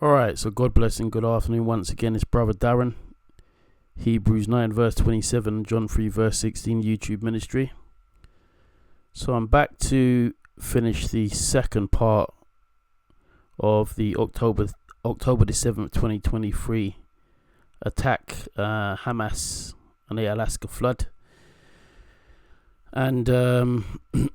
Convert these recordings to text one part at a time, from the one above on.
Alright, so God bless and good afternoon once again. It's Brother Darren. Hebrews 9 verse 27, John 3 verse 16 YouTube ministry. So I'm back to finish the second part of the October the 7th, 2023 attack, Hamas on the Al-Asqa flood. And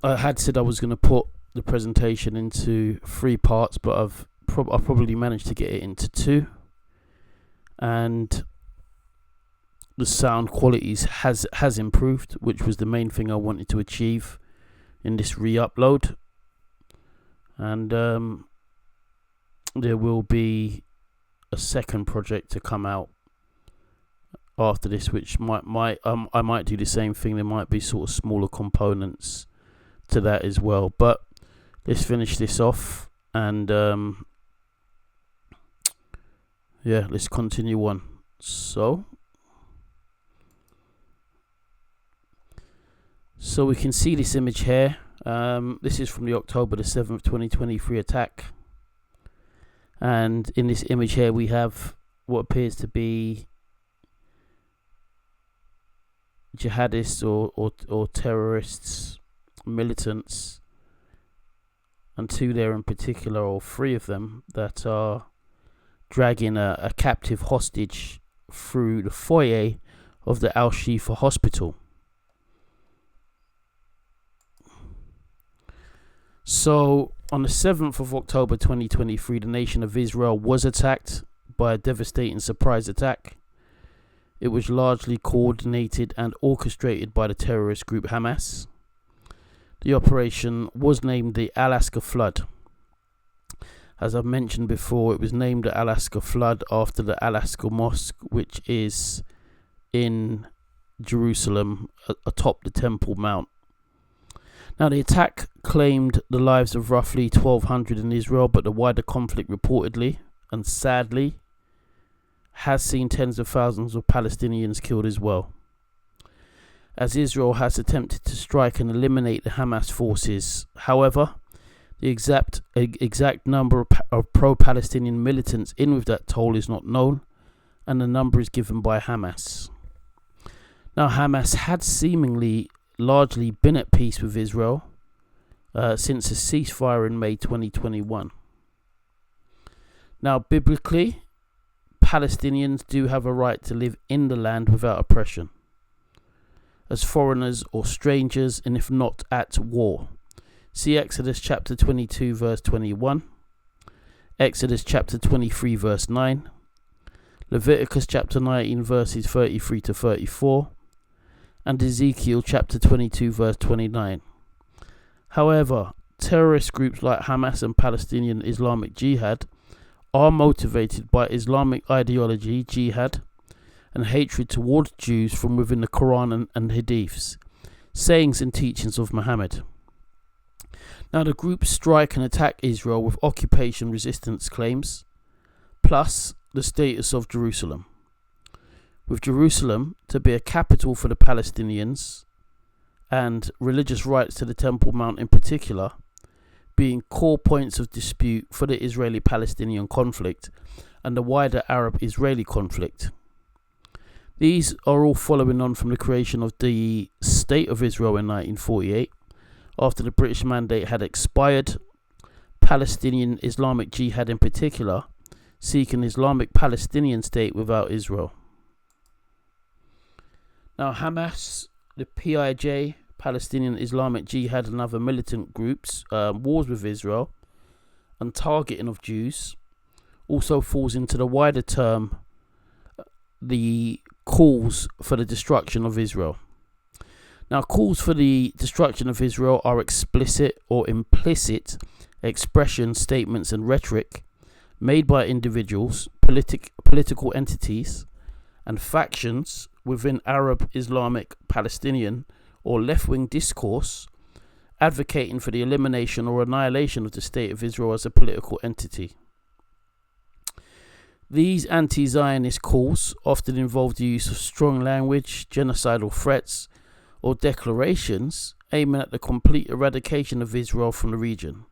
I had said I was going to put the presentation into 3 parts, but I've probably managed to get it into 2, and the sound qualities has improved, which was the main thing I wanted to achieve in this re-upload. And there will be a second project to come out after this, which I might do the same thing. There might be sort of smaller components to that as well, but let's finish this off and yeah, let's continue on. So we can see this image here. This is from the October the 7th, 2023 attack. And in this image here, we have what appears to be jihadists or terrorists, militants, and 2 there in particular, or 3 of them, that are dragging a captive hostage through the foyer of the Al-Asqa hospital. So on the 7th of October 2023, the nation of Israel was attacked by a devastating surprise attack. It was largely coordinated and orchestrated by the terrorist group Hamas. The operation was named the Al-Asqa flood. As I've mentioned before, it was named the Al-Asqa flood after the Al-Asqa mosque, which is in Jerusalem atop the Temple Mount. Now, the attack claimed the lives of roughly 1,200 in Israel, but the wider conflict reportedly and sadly has seen tens of thousands of Palestinians killed as well, as Israel has attempted to strike and eliminate the Hamas forces. However, the exact number of pro-Palestinian militants in with that toll is not known, and the number is given by Hamas. Now, Hamas had seemingly largely been at peace with Israel since a ceasefire in May 2021. Now, biblically, Palestinians do have a right to live in the land without oppression, as foreigners or strangers, and if not at war. See Exodus chapter 22 verse 21, Exodus chapter 23 verse 9, Leviticus chapter 19 verses 33 to 34, and Ezekiel chapter 22 verse 29. However, terrorist groups like Hamas and Palestinian Islamic Jihad are motivated by Islamic ideology, jihad, and hatred towards Jews from within the Quran and Hadiths, sayings and teachings of Muhammad. Now, the groups strike and attack Israel with occupation resistance claims, plus the status of Jerusalem, with Jerusalem to be a capital for the Palestinians and religious rights to the Temple Mount in particular being core points of dispute for the Israeli-Palestinian conflict and the wider Arab-Israeli conflict. These are all following on from the creation of the State of Israel in 1948, after the British mandate had expired. Palestinian Islamic Jihad in particular seek an Islamic Palestinian state without Israel. Now, Hamas, the PIJ, Palestinian Islamic Jihad, and other militant groups' wars with Israel and targeting of Jews also falls into the wider term, the calls for the destruction of Israel. Now, calls for the destruction of Israel are explicit or implicit expressions, statements, and rhetoric made by individuals, political entities, and factions within Arab, Islamic, Palestinian, or left-wing discourse advocating for the elimination or annihilation of the State of Israel as a political entity. These anti-Zionist calls often involve the use of strong language, genocidal threats, or declarations aiming at the complete eradication of Israel from the region.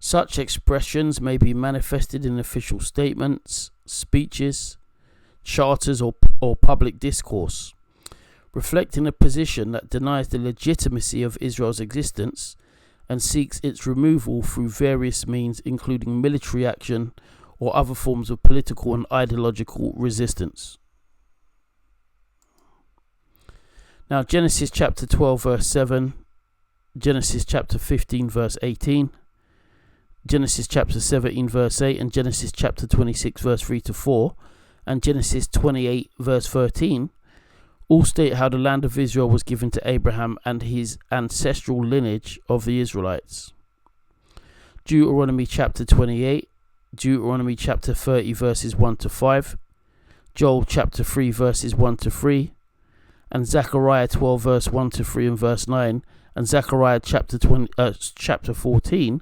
Such expressions may be manifested in official statements, speeches, charters, or public discourse, reflecting a position that denies the legitimacy of Israel's existence and seeks its removal through various means, including military action or other forms of political and ideological resistance. Now, Genesis chapter 12 verse 7, Genesis chapter 15 verse 18, Genesis chapter 17 verse 8, and Genesis chapter 26 verse 3 to 4, and Genesis 28 verse 13 all state how the land of Israel was given to Abraham and his ancestral lineage of the Israelites. Deuteronomy chapter 28, Deuteronomy chapter 30 verses 1 to 5, Joel chapter 3 verses 1 to 3, and Zechariah 12 verse 1 to 3 and verse 9, and Zechariah chapter 14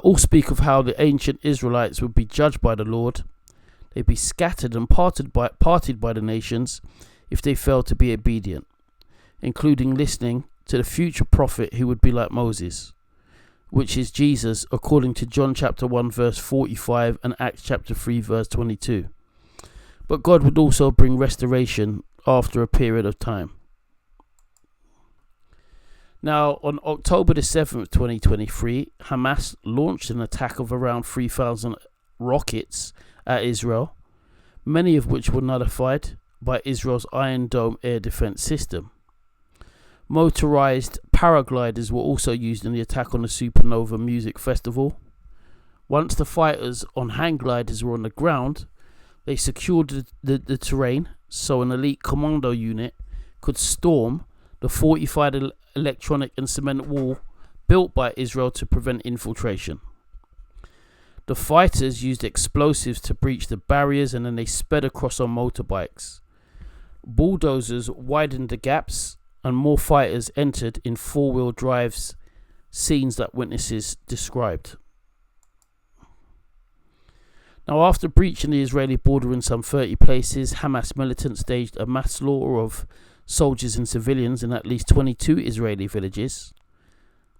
all speak of how the ancient Israelites would be judged by the Lord. They'd be scattered and parted by the nations if they failed to be obedient, including listening to the future prophet who would be like Moses, which is Jesus, according to John chapter 1 verse 45 and Acts chapter 3 verse 22. But God would also bring restoration after a period of time. Now, on October the 7th, 2023, Hamas launched an attack of around 3,000 rockets at Israel, many of which were nullified by Israel's Iron Dome air defense system. Motorized paragliders were also used in the attack on the Supernova Music Festival. Once the fighters on hang gliders were on the ground, they secured the terrain so an elite commando unit could storm the fortified electronic and cement wall built by Israel to prevent infiltration. The fighters used explosives to breach the barriers, and then they sped across on motorbikes. Bulldozers widened the gaps, and more fighters entered in four-wheel drives, scenes that witnesses described. Now, after breaching the Israeli border in some 30 places, Hamas militants staged a mass slaughter of soldiers and civilians in at least 22 Israeli villages,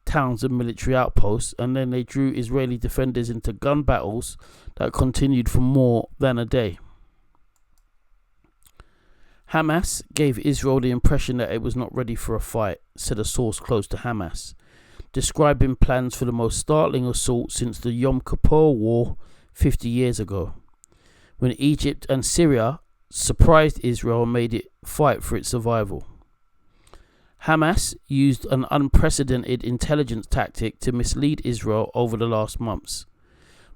towns and military outposts, and then they drew Israeli defenders into gun battles that continued for more than a day. Hamas gave Israel the impression that it was not ready for a fight, said a source close to Hamas, describing plans for the most startling assault since the Yom Kippur War 50 years ago, when Egypt and Syria surprised Israel and made it fight for its survival. Hamas used an unprecedented intelligence tactic to mislead Israel over the last months,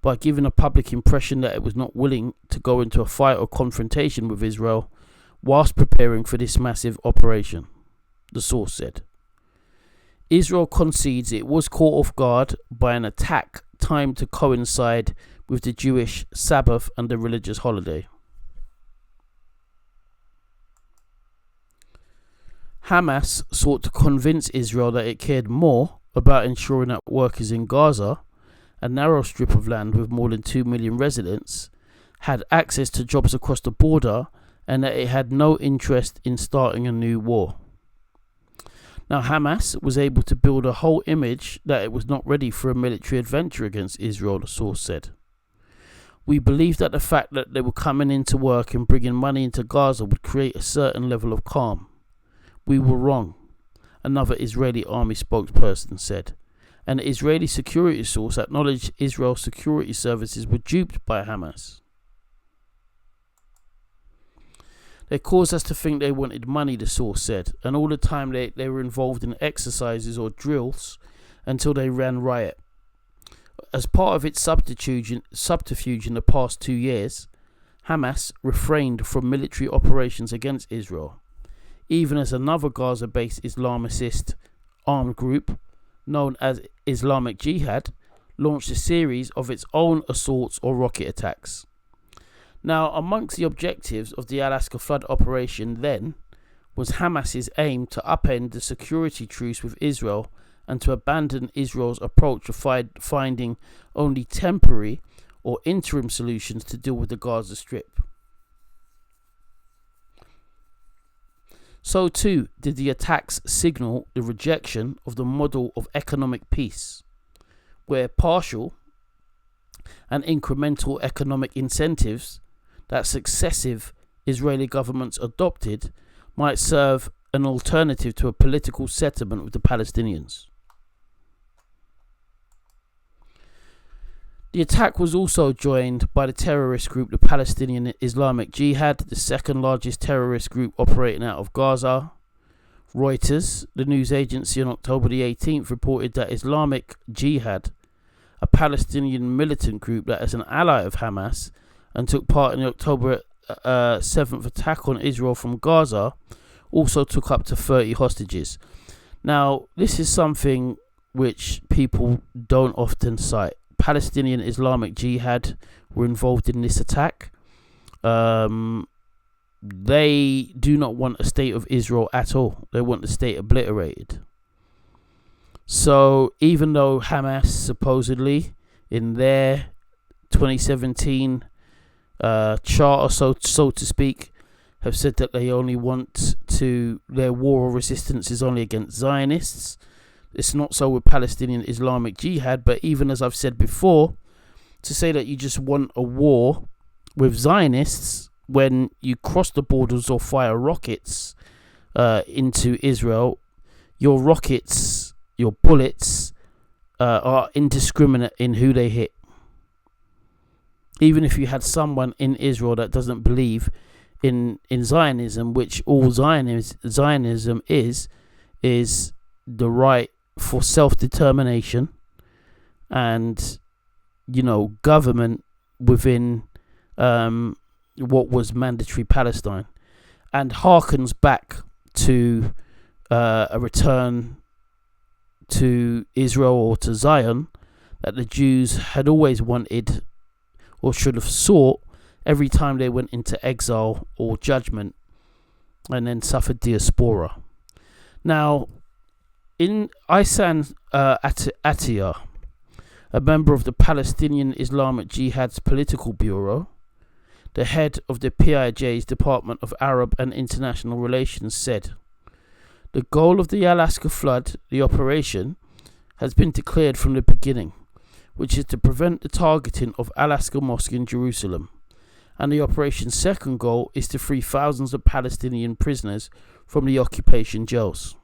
by giving a public impression that it was not willing to go into a fight or confrontation with Israel whilst preparing for this massive operation, the source said. Israel concedes it was caught off guard by an attack timed to coincide with the Jewish Sabbath and the religious holiday. Hamas sought to convince Israel that it cared more about ensuring that workers in Gaza, a narrow strip of land with more than 2 million residents, had access to jobs across the border, and that it had no interest in starting a new war. Now, Hamas was able to build a whole image that it was not ready for a military adventure against Israel, the source said. We believed that the fact that they were coming into work and bringing money into Gaza would create a certain level of calm. We were wrong, another Israeli army spokesperson said. An Israeli security source acknowledged Israel's security services were duped by Hamas. They caused us to think they wanted money, the source said, and all the time they were involved in exercises or drills until they ran riot. As part of its subterfuge in the past 2 years, Hamas refrained from military operations against Israel, even as another Gaza-based Islamist armed group, known as Islamic Jihad, launched a series of its own assaults or rocket attacks. Now, amongst the objectives of the Al-Asqa flood operation then was Hamas's aim to upend the security truce with Israel and to abandon Israel's approach of finding only temporary or interim solutions to deal with the Gaza Strip. So too did the attacks signal the rejection of the model of economic peace, where partial and incremental economic incentives that successive Israeli governments adopted might serve an alternative to a political settlement with the Palestinians. The attack was also joined by the terrorist group the Palestinian Islamic Jihad, the second largest terrorist group operating out of Gaza. Reuters, the news agency, on October the 18th reported that Islamic Jihad, a Palestinian militant group that is an ally of Hamas and took part in the October 7th attack on Israel from Gaza, also took up to 30 hostages. Now, this is something which people don't often cite. Palestinian Islamic Jihad were involved in this attack. They do not want a state of Israel at all. They want the state obliterated. So even though Hamas supposedly in their 2017 charter, so to speak, have said that they only want to, their war of resistance is only against Zionists. It's not so with Palestinian Islamic Jihad, but even as I've said before, to say that you just want a war with Zionists when you cross the borders or fire rockets into Israel, your rockets, your bullets are indiscriminate in who they hit. Even if you had someone in Israel that doesn't believe in Zionism, which all Zionism is the right for self-determination and, government within what was mandatory Palestine, and harkens back to a return to Israel or to Zion that the Jews had always wanted or should have sought every time they went into exile or judgment and then suffered diaspora. Now, in Ihsan Atiyah, a member of the Palestinian Islamic Jihad's political bureau, the head of the PIJ's Department of Arab and International Relations, said, "The goal of the Al-Asqa flood, the operation, has been declared from the beginning, which is to prevent the targeting of Al-Asqa Mosque in Jerusalem. And the operation's second goal is to free thousands of Palestinian prisoners from the occupation jails."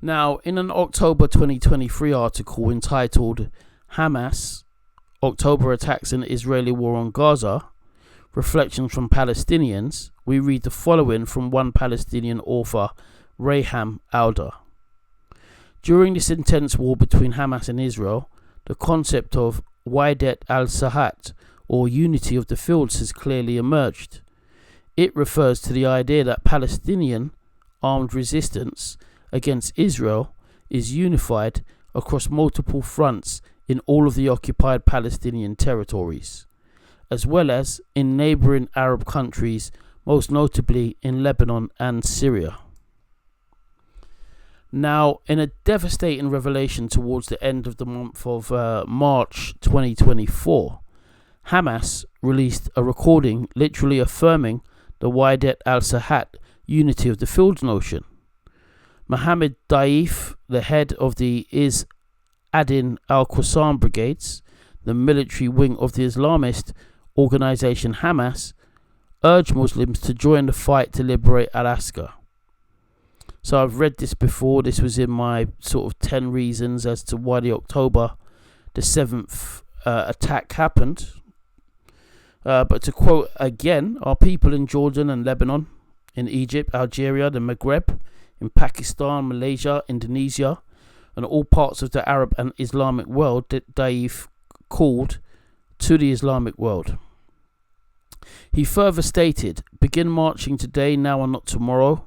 Now, in an October 2023 article entitled Hamas, October Attacks and Israeli War on Gaza, Reflections from Palestinians, we read the following from one Palestinian author, Rayham Alda. During this intense war between Hamas and Israel, the concept of Wahdat al-Sahat, or unity of the fields, has clearly emerged. It refers to the idea that Palestinian armed resistance against Israel is unified across multiple fronts in all of the occupied Palestinian territories, as well as in neighboring Arab countries, most notably in Lebanon and Syria. Now, in a devastating revelation towards the end of the month of March 2024, Hamas released a recording literally affirming the Wahdat al-Sahat unity of the fields notion. Mohammed Daif, the head of the Is Adin al-Qassam brigades, the military wing of the Islamist organization Hamas, urged Muslims to join the fight to liberate Al-Asqa. So I've read this before. This was in my sort of 10 reasons as to why the October the 7th attack happened. But to quote again, our people in Jordan and Lebanon, in Egypt, Algeria, the Maghreb, in Pakistan, Malaysia, Indonesia, and all parts of the Arab and Islamic world that Daif called to the Islamic world. He further stated, "Begin marching today, now and not tomorrow,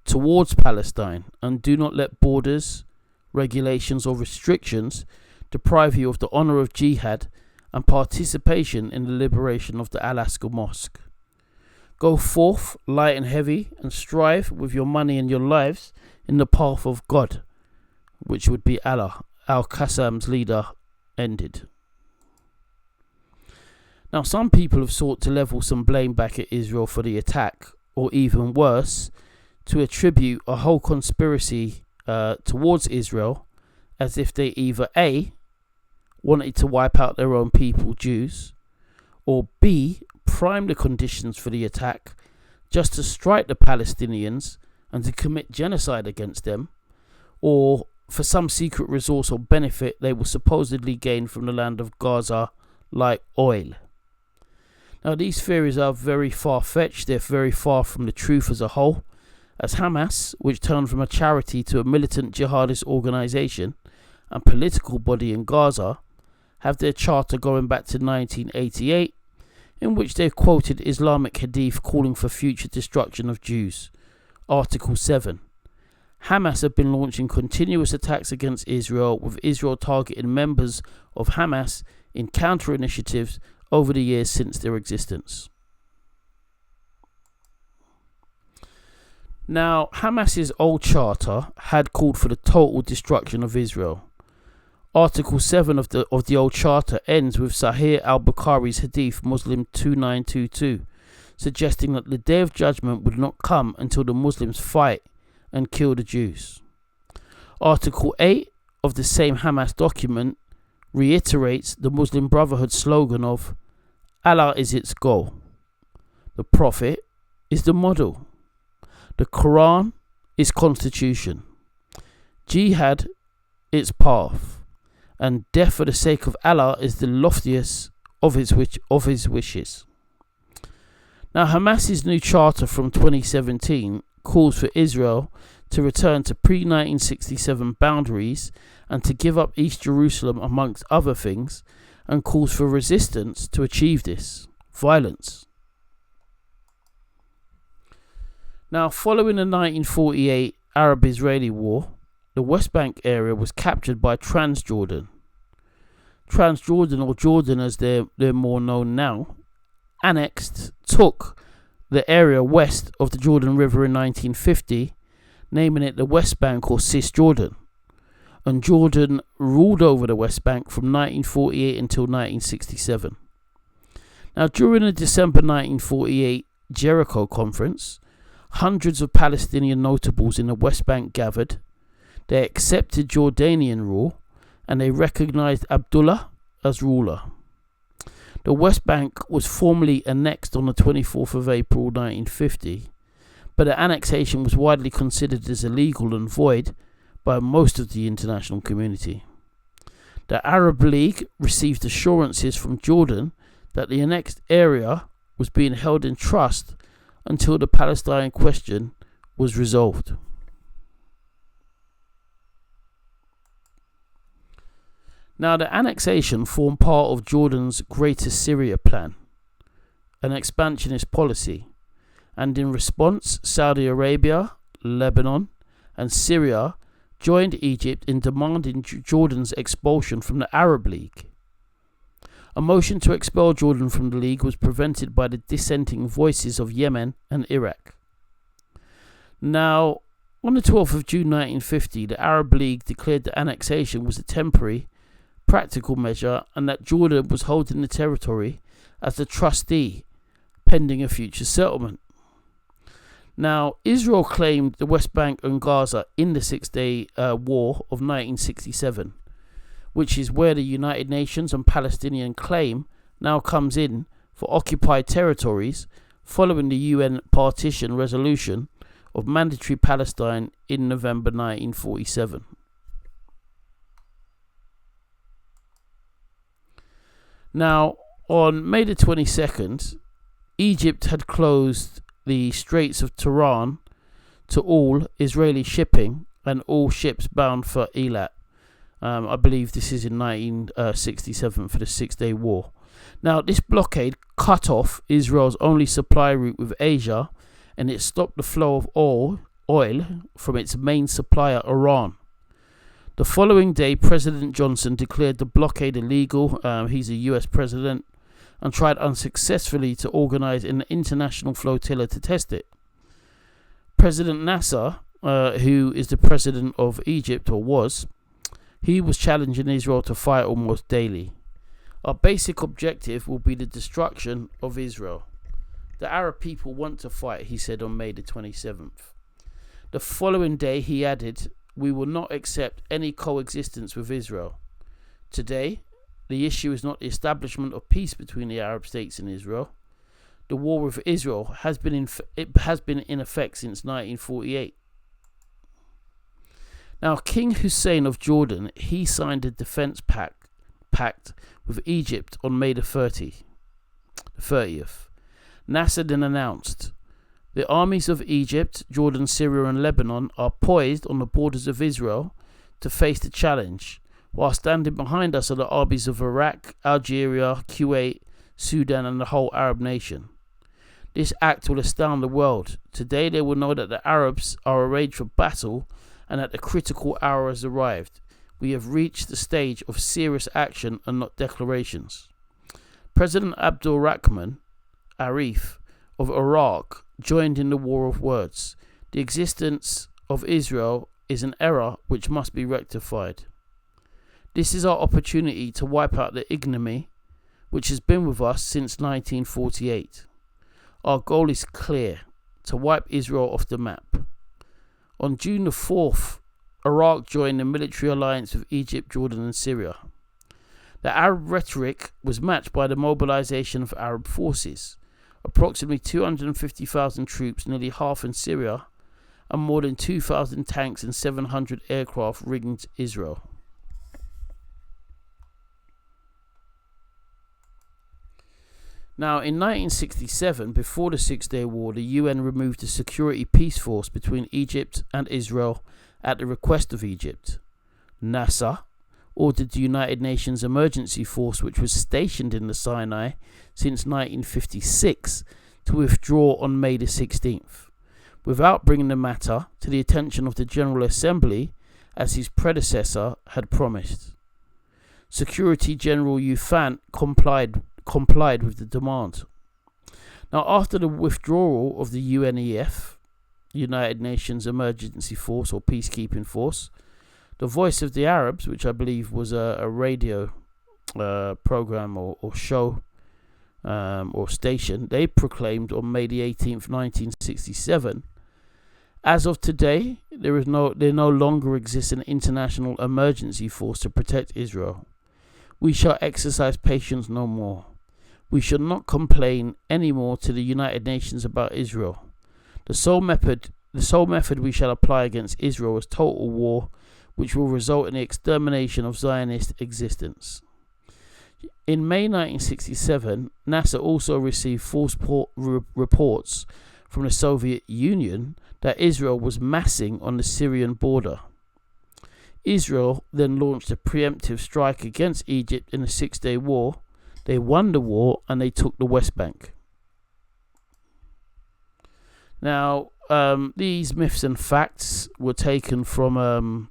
towards Palestine, and do not let borders, regulations or restrictions deprive you of the honor of jihad and participation in the liberation of the Al-Asqa Mosque. Go forth, light and heavy, and strive with your money and your lives in the path of God," which would be Allah, Al-Qassam's leader, ended. Now, some people have sought to level some blame back at Israel for the attack, or even worse, to attribute a whole conspiracy towards Israel as if they either A, wanted to wipe out their own people, Jews, or B, prime the conditions for the attack just to strike the Palestinians and to commit genocide against them, or for some secret resource or benefit they will supposedly gain from the land of Gaza, like oil. Now, these theories are very far-fetched. They're very far from the truth as a whole, as Hamas, which turned from a charity to a militant jihadist organization and political body in Gaza, have their charter going back to 1988, in which they quoted Islamic hadith calling for future destruction of Jews. Article 7. Hamas have been launching continuous attacks against Israel, with Israel targeting members of Hamas in counter-initiatives over the years since their existence. Now, Hamas's old charter had called for the total destruction of Israel. Article 7 of the old charter ends with Sahih al-Bukhari's hadith Muslim 2922, suggesting that the day of judgment would not come until the Muslims fight and kill the Jews. Article 8 of the same Hamas document reiterates the Muslim Brotherhood slogan of Allah is its goal, the Prophet is the model, the Quran is constitution, Jihad its path, and death for the sake of Allah is the loftiest of his wishes. Now, Hamas's new charter from 2017 calls for Israel to return to pre-1967 boundaries and to give up East Jerusalem, amongst other things, and calls for resistance to achieve this. Violence. Now, following the 1948 Arab-Israeli War, the West Bank area was captured by Transjordan. Transjordan, or Jordan as they're more known now, took the area west of the Jordan River in 1950, naming it the West Bank or Cisjordan. And Jordan ruled over the West Bank from 1948 until 1967. Now, during the December 1948 Jericho Conference, hundreds of Palestinian notables in the West Bank gathered. They accepted Jordanian rule, and they recognized Abdullah as ruler. The West Bank was formally annexed on the 24th of April 1950, but the annexation was widely considered as illegal and void by most of the international community. The Arab League received assurances from Jordan that the annexed area was being held in trust until the Palestine question was resolved. Now, the annexation formed part of Jordan's Greater Syria Plan, an expansionist policy, and in response, Saudi Arabia, Lebanon, and Syria joined Egypt in demanding Jordan's expulsion from the Arab League. A motion to expel Jordan from the League was prevented by the dissenting voices of Yemen and Iraq. Now, on the 12th of June 1950, the Arab League declared that annexation was a temporary, practical measure and that Jordan was holding the territory as the trustee pending a future settlement. Now, Israel claimed the West Bank and Gaza in the Six-Day War of 1967, which is where the United Nations and Palestinian claim now comes in for occupied territories following the UN partition resolution of mandatory Palestine in November 1947. Now, on May the 22nd, Egypt had closed the Straits of Tiran to all Israeli shipping and all ships bound for Eilat. I believe this is in 1967 for the Six-Day War. Now, this blockade cut off Israel's only supply route with Asia, and it stopped the flow of oil from its main supplier, Iran. The following day, President Johnson declared the blockade illegal. He's a US president, and tried unsuccessfully to organize an international flotilla to test it. President Nasser, who is the president of Egypt, or was, he was challenging Israel to fight almost daily. Our basic objective will be the destruction of Israel. The Arab people want to fight, he said on May the 27th. The following day he added, we will not accept any coexistence with Israel. Today, the issue is not the establishment of peace between the Arab states and Israel. The war with Israel has been in effect since 1948. Now, King Hussein of Jordan, he signed a defense pact with Egypt on May the 30th. Nasser then announced, the armies of Egypt, Jordan, Syria and Lebanon are poised on the borders of Israel to face the challenge, while standing behind us are the armies of Iraq, Algeria, Kuwait, Sudan and the whole Arab nation. This act will astound the world. Today they will know that the Arabs are arrayed for battle and that the critical hour has arrived. We have reached the stage of serious action and not declarations. President Abdul Rahman Arif of Iraq joined in the war of words. The existence of Israel is an error which must be rectified. This is our opportunity to wipe out the ignominy which has been with us since 1948. Our goal is clear, to wipe Israel off the map. On June the 4th, Iraq joined the military alliance with Egypt, Jordan and Syria. The Arab rhetoric was matched by the mobilization of Arab forces. Approximately 250,000 troops, nearly half in Syria, and more than 2,000 tanks and 700 aircraft ringed Israel. Now, in 1967, before the Six-Day War, the UN removed the security peace force between Egypt and Israel at the request of Egypt. NASA ordered the United Nations Emergency Force, which was stationed in the Sinai since 1956, to withdraw on May the 16th, without bringing the matter to the attention of the General Assembly, as his predecessor had promised. Secretary General Ufant complied with the demand. Now, after the withdrawal of the UNEF, United Nations Emergency Force or Peacekeeping Force, the Voice of the Arabs, which I believe was a radio program or show or station, they proclaimed on May the 18th, 1967, as of today, there no longer exists an international emergency force to protect Israel. We shall exercise patience no more. We shall not complain any more to the United Nations about Israel. The sole method we shall apply against Israel is total war, which will result in the extermination of Zionist existence. In May 1967, NASA also received false reports from the Soviet Union that Israel was massing on the Syrian border. Israel then launched a preemptive strike against Egypt in the Six-Day War. They won the war and they took the West Bank. Now, these myths and facts were taken from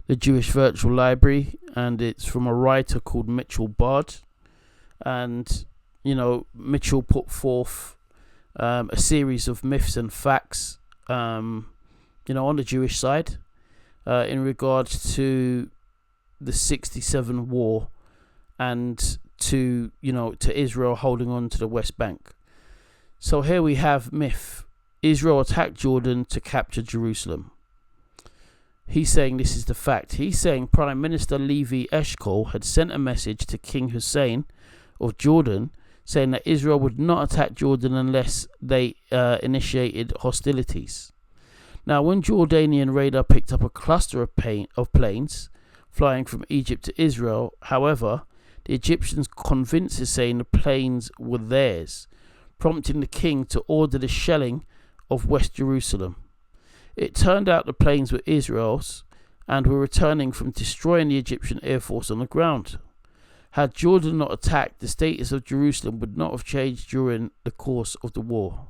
the Jewish Virtual Library, and it's from a writer called Mitchell Bard. And, Mitchell put forth a series of myths and facts, on the Jewish side, in regards to the 67 war and to Israel holding on to the West Bank. So here we have myth. Israel attacked Jordan to capture Jerusalem. He's saying this is the fact. He's saying Prime Minister Levi Eshkol had sent a message to King Hussein of Jordan saying that Israel would not attack Jordan unless they initiated hostilities. Now, when Jordanian radar picked up a cluster of planes flying from Egypt to Israel, however, the Egyptians convinced Hussein the planes were theirs, prompting the king to order the shelling of West Jerusalem. It turned out the planes were Israel's and were returning from destroying the Egyptian Air Force on the ground. Had Jordan not attacked, the status of Jerusalem would not have changed during the course of the war.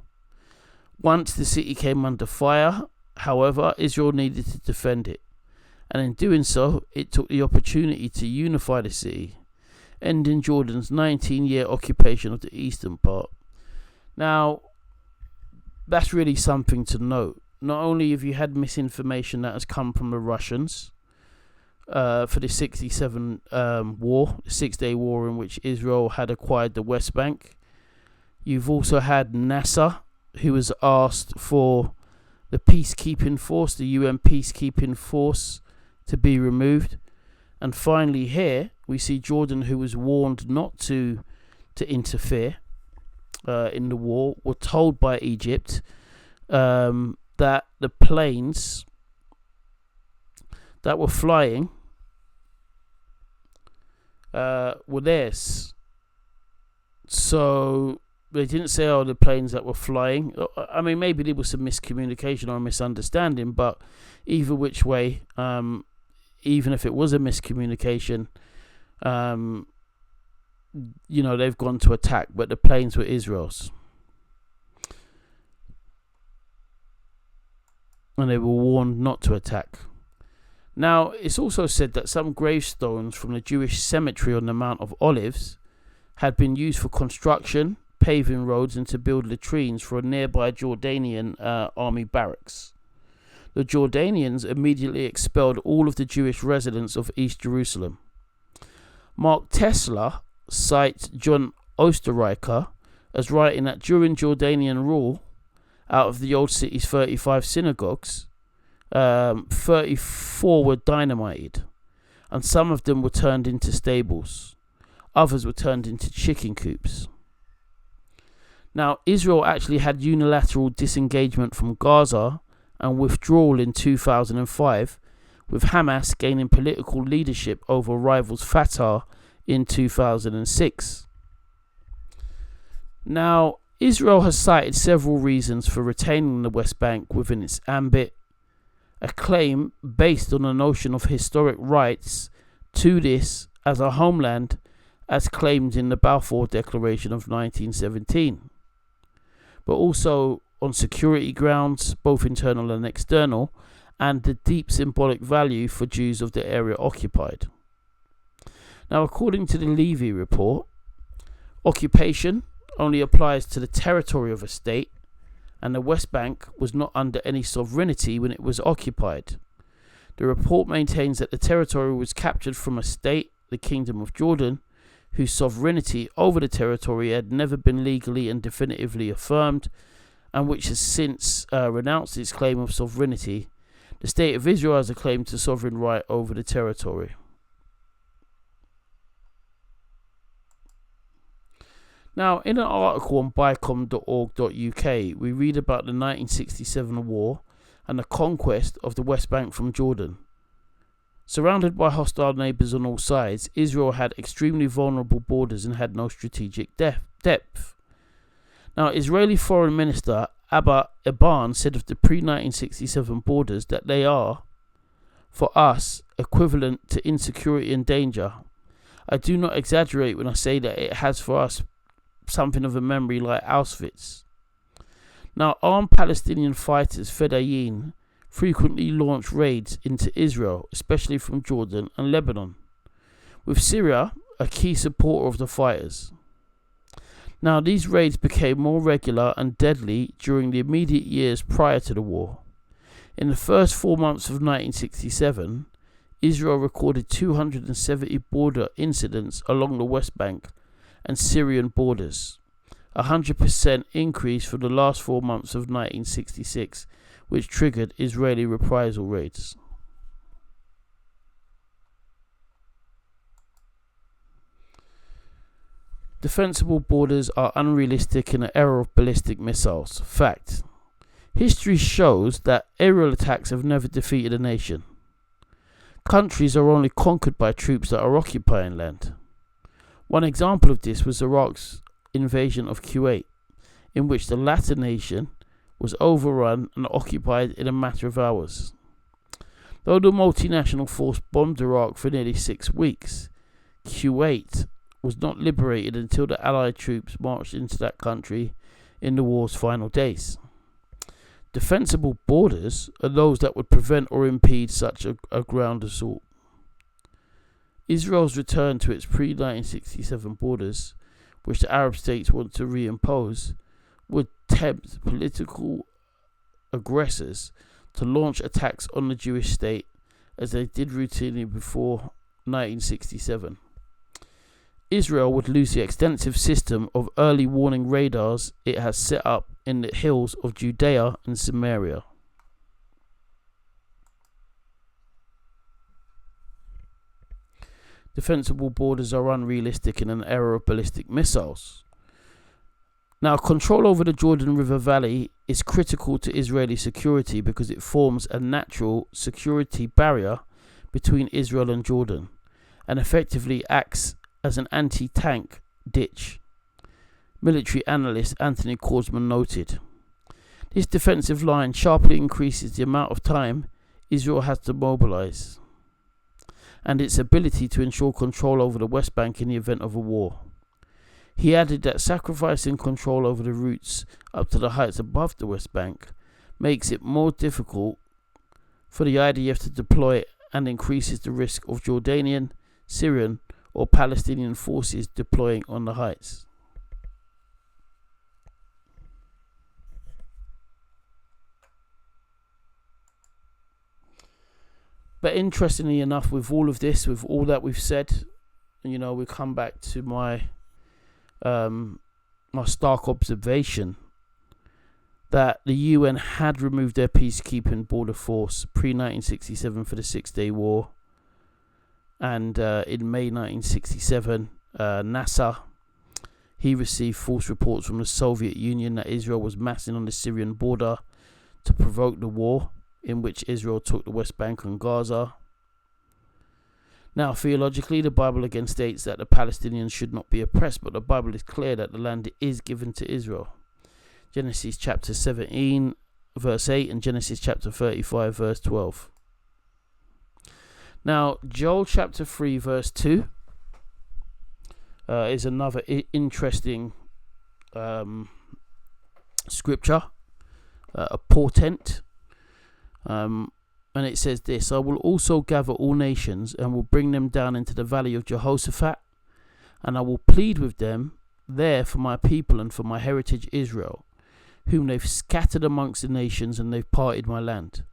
Once the city came under fire, however, Israel needed to defend it, and in doing so, it took the opportunity to unify the city, ending Jordan's 19-year occupation of the eastern part. Now, that's really something to note. Not only have you had misinformation that has come from the Russians for the 67 war, the 6-day war in which Israel had acquired the West Bank, You've also had NASA, who has asked for the peacekeeping force, the UN peacekeeping force, to be removed. And finally here, we see Jordan, who was warned not to interfere in the war, were told by Egypt that the planes that were flying were theirs. So they didn't say, the planes that were flying. I mean, maybe there was some miscommunication or a misunderstanding, but either which way, even if it was a miscommunication, they've gone to attack, but the planes were Israel's. And they were warned not to attack. Now, it's also said that some gravestones from the Jewish cemetery on the Mount of Olives had been used for construction, paving roads, and to build latrines for a nearby Jordanian army barracks. The Jordanians immediately expelled all of the Jewish residents of East Jerusalem. Mark Tesler cites John Oesterreicher as writing that during Jordanian rule, out of the old city's 35 synagogues, 34 were dynamited, and some of them were turned into stables. Others were turned into chicken coops. Now, Israel actually had unilateral disengagement from Gaza and withdrawal in 2005, with Hamas gaining political leadership over rivals Fatah in 2006. Now, Israel has cited several reasons for retaining the West Bank within its ambit, a claim based on a notion of historic rights to this as a homeland as claimed in the Balfour Declaration of 1917, but also on security grounds, both internal and external, and the deep symbolic value for Jews of the area occupied. Now, according to the Levy report, occupation only applies to the territory of a state, and the West Bank was not under any sovereignty when it was occupied. The report maintains that the territory was captured from a state, the Kingdom of Jordan, whose sovereignty over the territory had never been legally and definitively affirmed, and which has since renounced its claim of sovereignty. The State of Israel has a claim to sovereign right over the territory. Now, in an article on bicom.org.uk, we read about the 1967 war and the conquest of the West Bank from Jordan. Surrounded by hostile neighbours on all sides, Israel had extremely vulnerable borders and had no strategic depth. Now, Israeli Foreign Minister Abba Eban said of the pre-1967 borders that they are, for us, equivalent to insecurity and danger. I do not exaggerate when I say that it has for us something of a memory like Auschwitz. Now, armed Palestinian fighters, Fedayeen, frequently launch raids into Israel, especially from Jordan and Lebanon, with Syria a key supporter of the fighters. Now, these raids became more regular and deadly during the immediate years prior to the war. In the first 4 months of 1967, Israel recorded 270 border incidents along the West Bank and Syrian borders, a 100% increase from the last 4 months of 1966, which triggered Israeli reprisal raids. Defensible borders are unrealistic in an era of ballistic missiles. Fact. History shows that aerial attacks have never defeated a nation. Countries are only conquered by troops that are occupying land. One example of this was Iraq's invasion of Kuwait, in which the latter nation was overrun and occupied in a matter of hours. Though the multinational force bombed Iraq for nearly 6 weeks, Kuwait was not liberated until the Allied troops marched into that country in the war's final days. Defensible borders are those that would prevent or impede such a ground assault. Israel's return to its pre-1967 borders, which the Arab states want to reimpose, would tempt political aggressors to launch attacks on the Jewish state, as they did routinely before 1967. Israel would lose the extensive system of early warning radars it has set up in the hills of Judea and Samaria. Defensible borders are unrealistic in an era of ballistic missiles. Now, control over the Jordan River Valley is critical to Israeli security because it forms a natural security barrier between Israel and Jordan and effectively acts as an anti-tank ditch. Military analyst Anthony Korsman noted. This defensive line sharply increases the amount of time Israel has to mobilize and its ability to ensure control over the West Bank in the event of a war. He added that sacrificing control over the routes up to the heights above the West Bank makes it more difficult for the IDF to deploy and increases the risk of Jordanian, Syrian, or Palestinian forces deploying on the heights. But interestingly enough, with all of this, with all that we've said, we come back to my stark observation that the UN had removed their peacekeeping border force pre-1967 for the Six-Day War. And in May 1967, Nasser, he received false reports from the Soviet Union that Israel was massing on the Syrian border to provoke the war, in which Israel took the West Bank and Gaza. Now, theologically, the Bible again states that the Palestinians should not be oppressed, but the Bible is clear that the land is given to Israel. Genesis chapter 17, verse 8, and Genesis chapter 35, verse 12. Now, Joel chapter 3, verse 2 is another interesting scripture, a portent. And it says this: I will also gather all nations and will bring them down into the valley of Jehoshaphat, and I will plead with them there for my people and for my heritage Israel, whom they've scattered amongst the nations, and they've parted my land.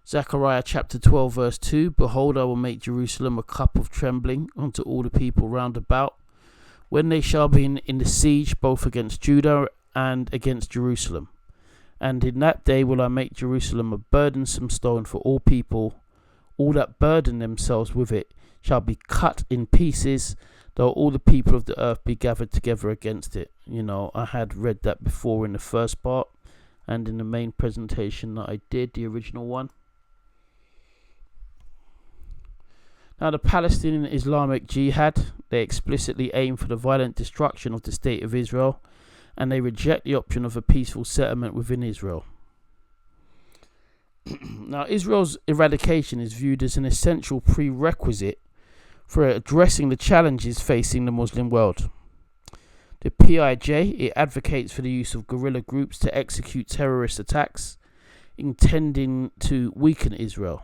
Zechariah chapter 12 verse 2, behold, I will make Jerusalem a cup of trembling unto all the people round about, when they shall be in the siege both against Judah and against Jerusalem. And in that day will I make Jerusalem a burdensome stone for all people. All that burden themselves with it shall be cut in pieces, though all the people of the earth be gathered together against it. I had read that before in the first part and in the main presentation that I did, the original one. Now, the Palestinian Islamic Jihad, they explicitly aim for the violent destruction of the state of Israel, and they reject the option of a peaceful settlement within Israel. Now, Israel's eradication is viewed as an essential prerequisite for addressing the challenges facing the Muslim world. The PIJ, it advocates for the use of guerrilla groups to execute terrorist attacks, intending to weaken Israel.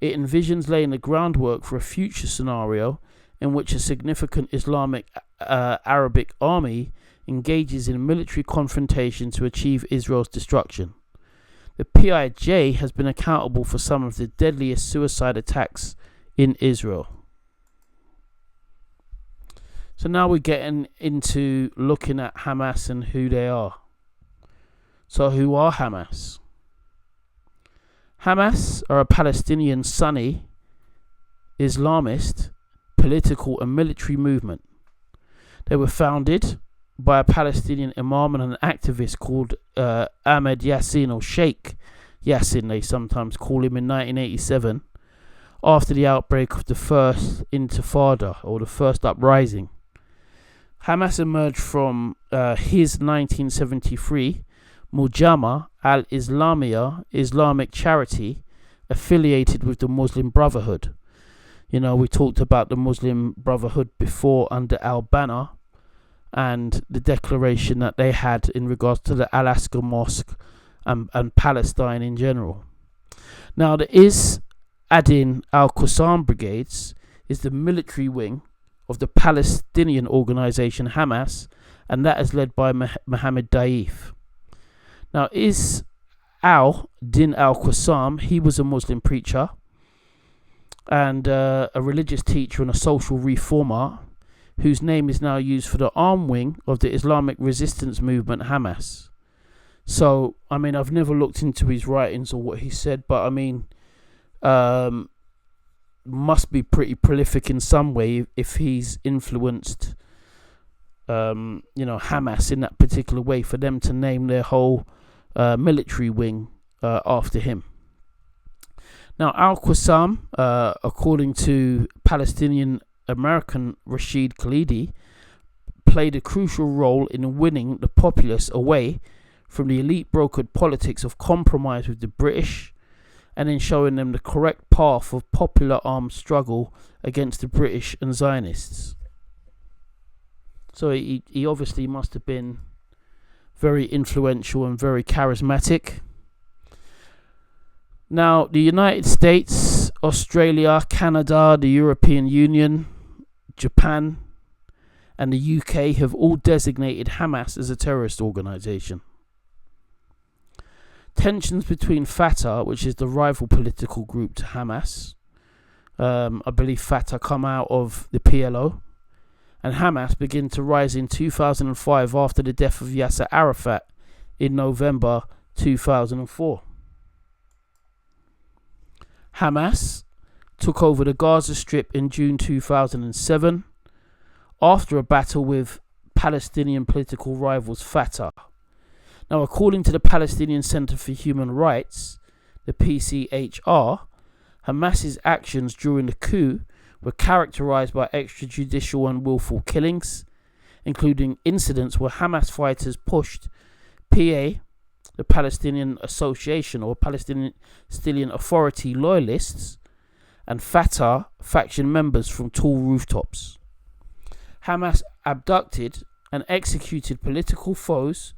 It envisions laying the groundwork for a future scenario in which a significant Islamic Arabic army engages in military confrontation to achieve Israel's destruction. The PIJ has been accountable for some of the deadliest suicide attacks in Israel. So now we're getting into looking at Hamas and who they are. So who are Hamas? Hamas are a Palestinian Sunni Islamist political and military movement. They were founded by a Palestinian imam and an activist called Ahmed Yassin, or Sheikh Yassin, they sometimes call him, in 1987, after the outbreak of the First Intifada, or the First Uprising. Hamas emerged from his 1973 Mujama al-Islamiyah Islamic charity affiliated with the Muslim Brotherhood. We talked about the Muslim Brotherhood before under al-Banna, and the declaration that they had in regards to the Al-Asqa mosque and Palestine in general. Now, there is Adin al-Qassam brigades is the military wing of the Palestinian organization Hamas, and that is led by Mohammed Daif. Now, is Din al-Qassam, he was a Muslim preacher and a religious teacher and a social reformer. whose name is now used for the arm wing of the Islamic resistance movement Hamas. So, I mean, I've never looked into his writings or what he said, but I mean, must be pretty prolific in some way if he's influenced, Hamas in that particular way for them to name their whole military wing after him. Now, Al-Qassam, according to Palestinian American Rashid Khalidi, played a crucial role in winning the populace away from the elite brokered politics of compromise with the British and in showing them the correct path of popular armed struggle against the British and Zionists. So he obviously must have been very influential and very charismatic. Now, the United States, Australia, Canada, the European Union, Japan, and the UK have all designated Hamas as a terrorist organisation. Tensions between Fatah, which is the rival political group to Hamas, I believe Fatah come out of the PLO, and Hamas begin to rise in 2005 after the death of Yasser Arafat in November 2004. Hamas took over the Gaza Strip in June 2007 after a battle with Palestinian political rivals Fatah. Now, according to the Palestinian Center for Human Rights, the PCHR, Hamas's actions during the coup were characterized by extrajudicial and willful killings, including incidents where Hamas fighters pushed PA, the Palestinian Association or Palestinian Authority loyalists, and Fatah faction members from tall rooftops. Hamas abducted and executed political foes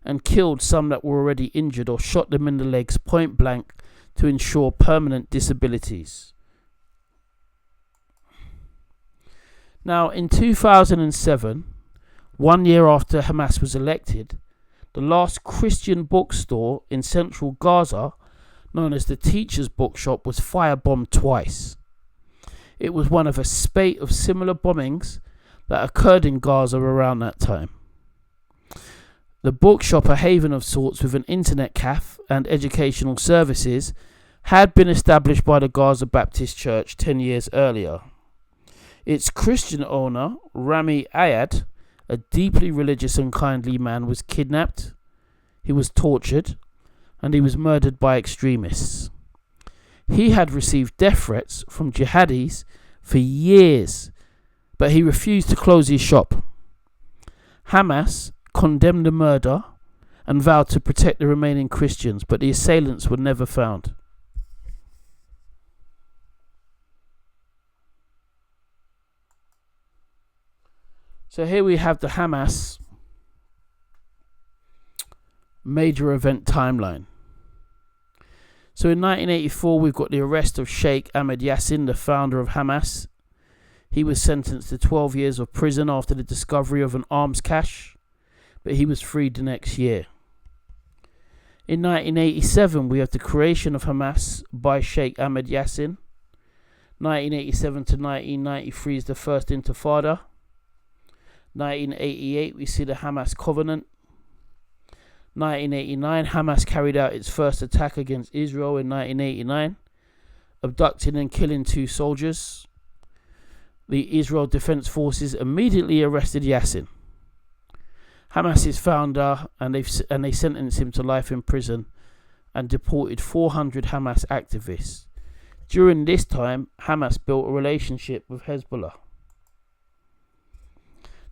and killed some that were already injured or shot them in the legs point blank to ensure permanent disabilities. Now, in 2007, 1 year after Hamas was elected, the last Christian bookstore in central Gaza, known as the Teacher's Bookshop, was firebombed twice. It was one of a spate of similar bombings that occurred in Gaza around that time. The bookshop, a haven of sorts with an internet cafe and educational services, had been established by the Gaza Baptist Church 10 years earlier. Its Christian owner, Rami Ayad, a deeply religious and kindly man, was kidnapped, he was tortured, and he was murdered by extremists. He had received death threats from jihadis for years, but he refused to close his shop. Hamas condemned the murder and vowed to protect the remaining Christians, but the assailants were never found. So here we have the Hamas major event timeline. So in 1984, we've got the arrest of Sheikh Ahmed Yassin, the founder of Hamas. He was sentenced to 12 years of prison after the discovery of an arms cache, but he was freed the next year. In 1987, we have the creation of Hamas by Sheikh Ahmed Yassin. 1987 to 1993 is the first Intifada. 1988, we see the Hamas Covenant. 1989, Hamas carried out its first attack against Israel in 1989, abducting and killing 2 soldiers. The Israel Defense Forces immediately arrested Yassin, Hamas's founder, and they sentenced him to life in prison and deported 400 Hamas activists. During this time, Hamas built a relationship with Hezbollah.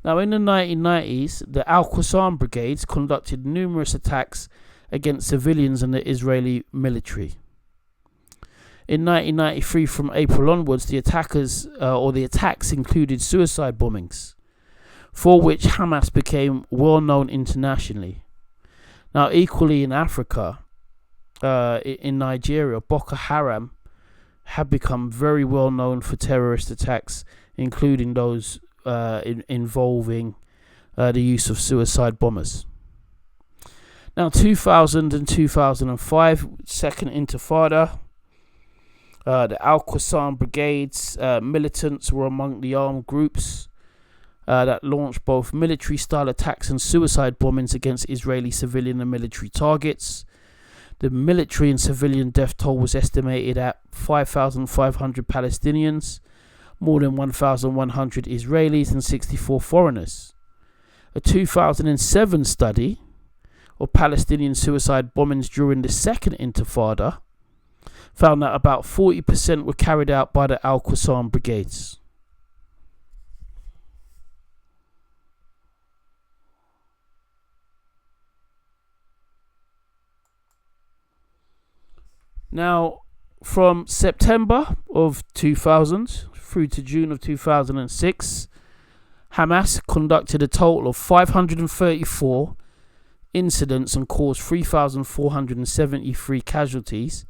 Now, in the 1990s, the Al-Qassam brigades conducted numerous attacks against civilians and the Israeli military. In 1993, from April onwards, the attacks included suicide bombings, for which Hamas became well known internationally. Now, equally in Africa, in Nigeria, Boko Haram have become very well known for terrorist attacks, including those involving the use of suicide bombers. Now, 2000 and 2005, Second Intifada, the Al-Qassam brigades militants were among the armed groups that launched both military-style attacks and suicide bombings against Israeli civilian and military targets. The military and civilian death toll was estimated at 5,500 Palestinians, more than 1,100 Israelis and 64 foreigners. A 2007 study of Palestinian suicide bombings during the Second Intifada found that about 40% were carried out by the Al-Qassam brigades. Now, from September of 2000 through to June of 2006, Hamas conducted a total of 534 incidents and caused 3,473 casualties,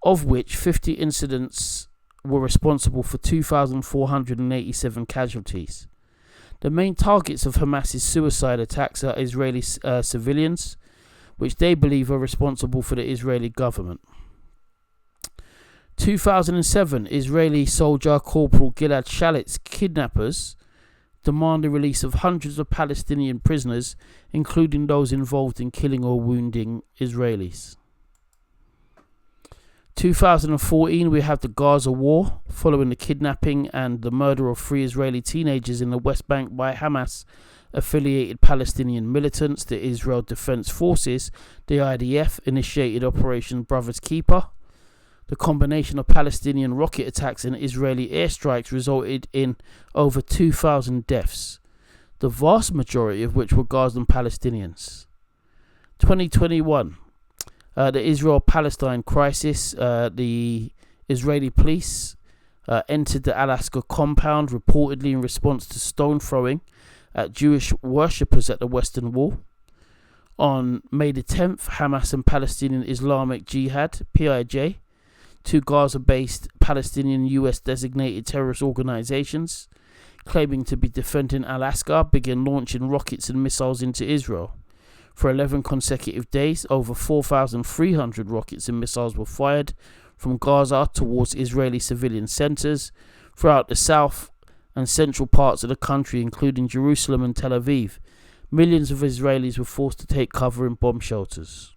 of which 50 incidents were responsible for 2,487 casualties. The main targets of Hamas's suicide attacks are Israeli civilians, which they believe are responsible for the Israeli government. 2007, Israeli soldier Corporal Gilad Shalit's kidnappers demand the release of hundreds of Palestinian prisoners, including those involved in killing or wounding Israelis. 2014, we have the Gaza War, following the kidnapping and the murder of 3 Israeli teenagers in the West Bank by Hamas-affiliated Palestinian militants. The Israel Defense Forces, the IDF, initiated Operation Brother's Keeper. The combination of Palestinian rocket attacks and Israeli airstrikes resulted in over 2,000 deaths, the vast majority of which were Gazan Palestinians. 2021, the Israel-Palestine crisis. The Israeli police entered the Al-Asqa compound, reportedly in response to stone throwing at Jewish worshippers at the Western Wall. On May the 10th, Hamas and Palestinian Islamic Jihad, PIJ, 2 Gaza-based Palestinian US-designated terrorist organizations claiming to be defending Al-Asqa, began launching rockets and missiles into Israel. For 11 consecutive days, over 4,300 rockets and missiles were fired from Gaza towards Israeli civilian centers throughout the south and central parts of the country, including Jerusalem and Tel Aviv. Millions of Israelis were forced to take cover in bomb shelters.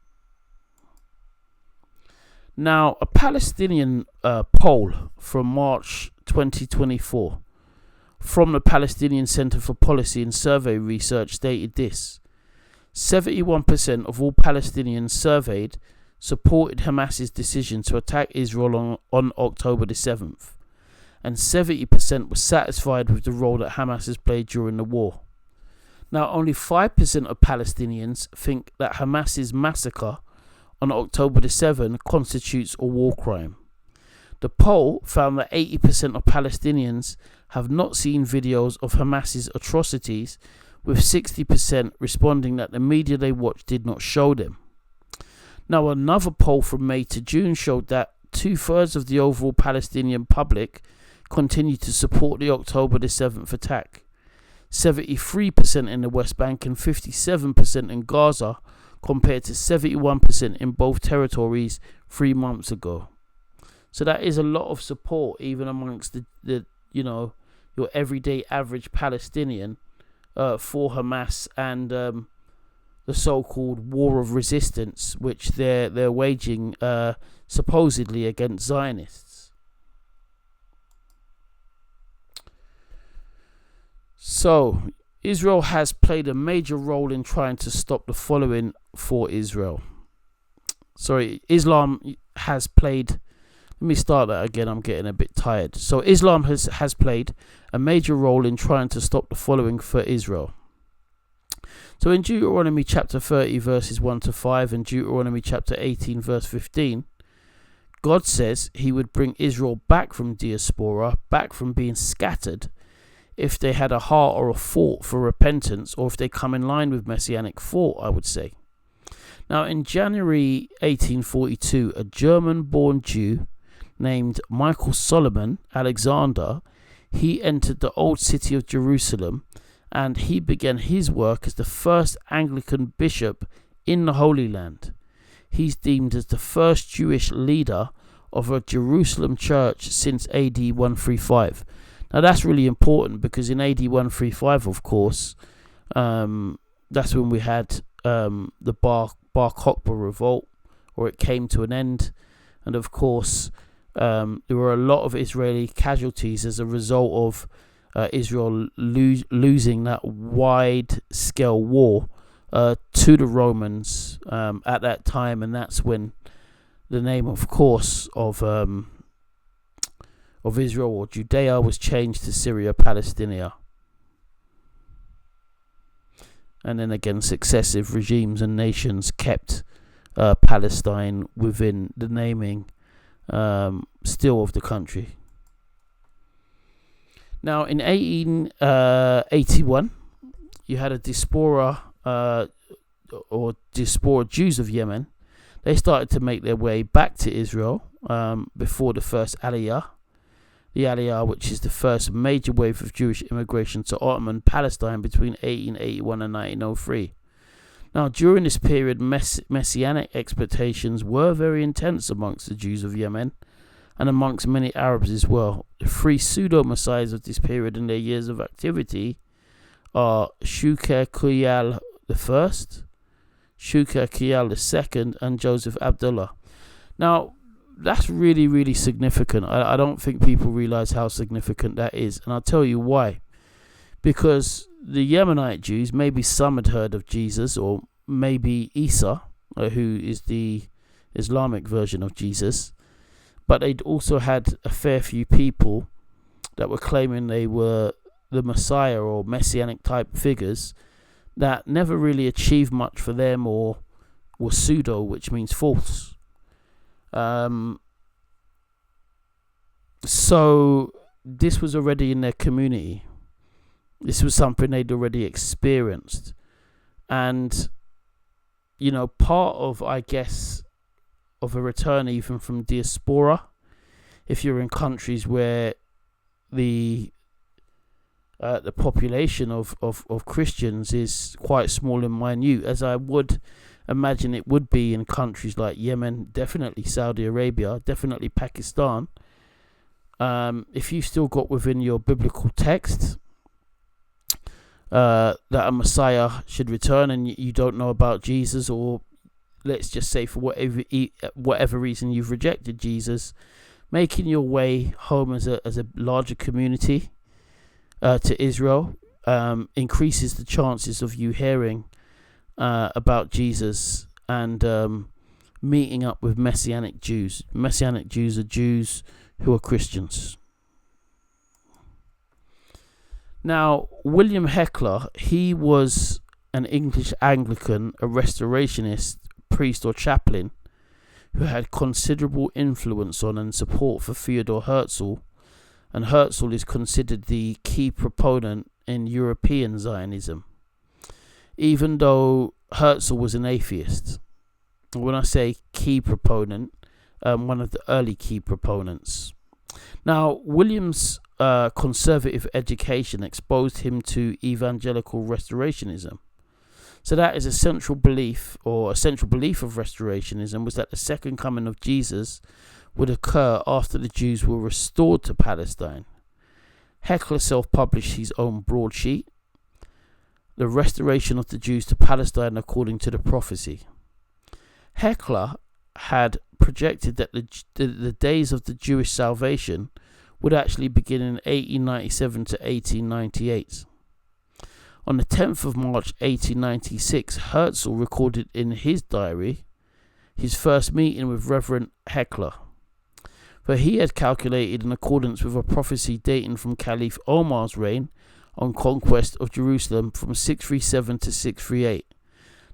Now, a Palestinian poll from March 2024 from the Palestinian Center for Policy and Survey Research stated this: 71% of all Palestinians surveyed supported Hamas's decision to attack Israel on October the 7th, and 70% were satisfied with the role that Hamas has played during the war. Now, only 5% of Palestinians think that Hamas's massacre on October the 7th constitutes a war crime. The poll found that 80% of Palestinians have not seen videos of Hamas's atrocities, with 60% responding that the media they watched did not show them. Now, another poll from May to June showed that 2/3 of the overall Palestinian public continue to support the October the 7th attack. 73% in the West Bank and 57% in Gaza, compared to 71% in both territories 3 months ago. So that is a lot of support, even amongst the your everyday average Palestinian, for Hamas and the so-called war of resistance, which they're waging supposedly against Zionists. So Israel has played a major role in trying to stop the following for Israel. Islam has played... Let me start that again, I'm getting a bit tired. So Islam has played a major role in trying to stop the following for Israel. So in Deuteronomy chapter 30 verses 1 to 5 and Deuteronomy chapter 18 verse 15, God says he would bring Israel back from diaspora, back from being scattered, if they had a heart or a thought for repentance, or if they come in line with messianic thought, I would say. Now, in January 1842, a German-born Jew named Michael Solomon Alexander, he entered the old city of Jerusalem, and he began his work as the first Anglican bishop in the Holy Land. He's deemed as the first Jewish leader of a Jerusalem church since AD 135. Now that's really important because in AD 135, of course, that's when we had the Bar Kokhba revolt, or it came to an end. And of course, there were a lot of Israeli casualties as a result of Israel losing that wide-scale war to the Romans at that time. And that's when the name, of course, of Israel or Judea was changed to Syria Palestinia. And then again, successive regimes and nations kept Palestine within the naming still of the country. Now, in 1881, you had a diaspora Jews of Yemen. They started to make their way back to Israel before the first Aliyah. The Aliyah, which is the first major wave of Jewish immigration to Ottoman Palestine between 1881 and 1903. Now, during this period, messianic expectations were very intense amongst the Jews of Yemen and amongst many Arabs as well. The three pseudo-messiahs of this period in their years of activity are Shukr Kuyal I, Shukr Kuyal II, and Joseph Abdullah. Now, that's really, really significant. I don't think people realize how significant that is, and I'll tell you why. Because the Yemenite Jews, maybe some had heard of Jesus, or maybe Isa, who is the Islamic version of Jesus, but they'd also had a fair few people that were claiming they were the Messiah or messianic type figures that never really achieved much for them, or were pseudo, which means false. So this was already in their community. This was something they'd already experienced. And, you know, part of, I guess, of a return even from diaspora, if you're in countries where the population of Christians is quite small and minute, as I would imagine it would be in countries like Yemen, definitely Saudi Arabia, definitely Pakistan. If you still got within your biblical text that a Messiah should return, and you don't know about Jesus, or let's just say for whatever reason you've rejected Jesus, making your way home as a larger community to Israel increases the chances of you hearing about Jesus and meeting up with Messianic Jews. Messianic Jews are Jews who are Christians. Now, William Heckler, he was an English Anglican, a restorationist, priest or chaplain, who had considerable influence on and support for Theodor Herzl, and Herzl is considered the key proponent in European Zionism, even though Herzl was an atheist. When I say key proponent, one of the early key proponents. Now, William's conservative education exposed him to evangelical restorationism. So that is a central belief of restorationism, was that the second coming of Jesus would occur after the Jews were restored to Palestine. Heckler self-published his own broadsheet, The Restoration of the Jews to Palestine According to the Prophecy. Heckler had projected that the days of the Jewish salvation would actually begin in 1897 to 1898. On the 10th of March 1896, Herzl recorded in his diary his first meeting with Reverend Heckler, for he had calculated, in accordance with a prophecy dating from Caliph Omar's reign on conquest of Jerusalem from 637 to 638,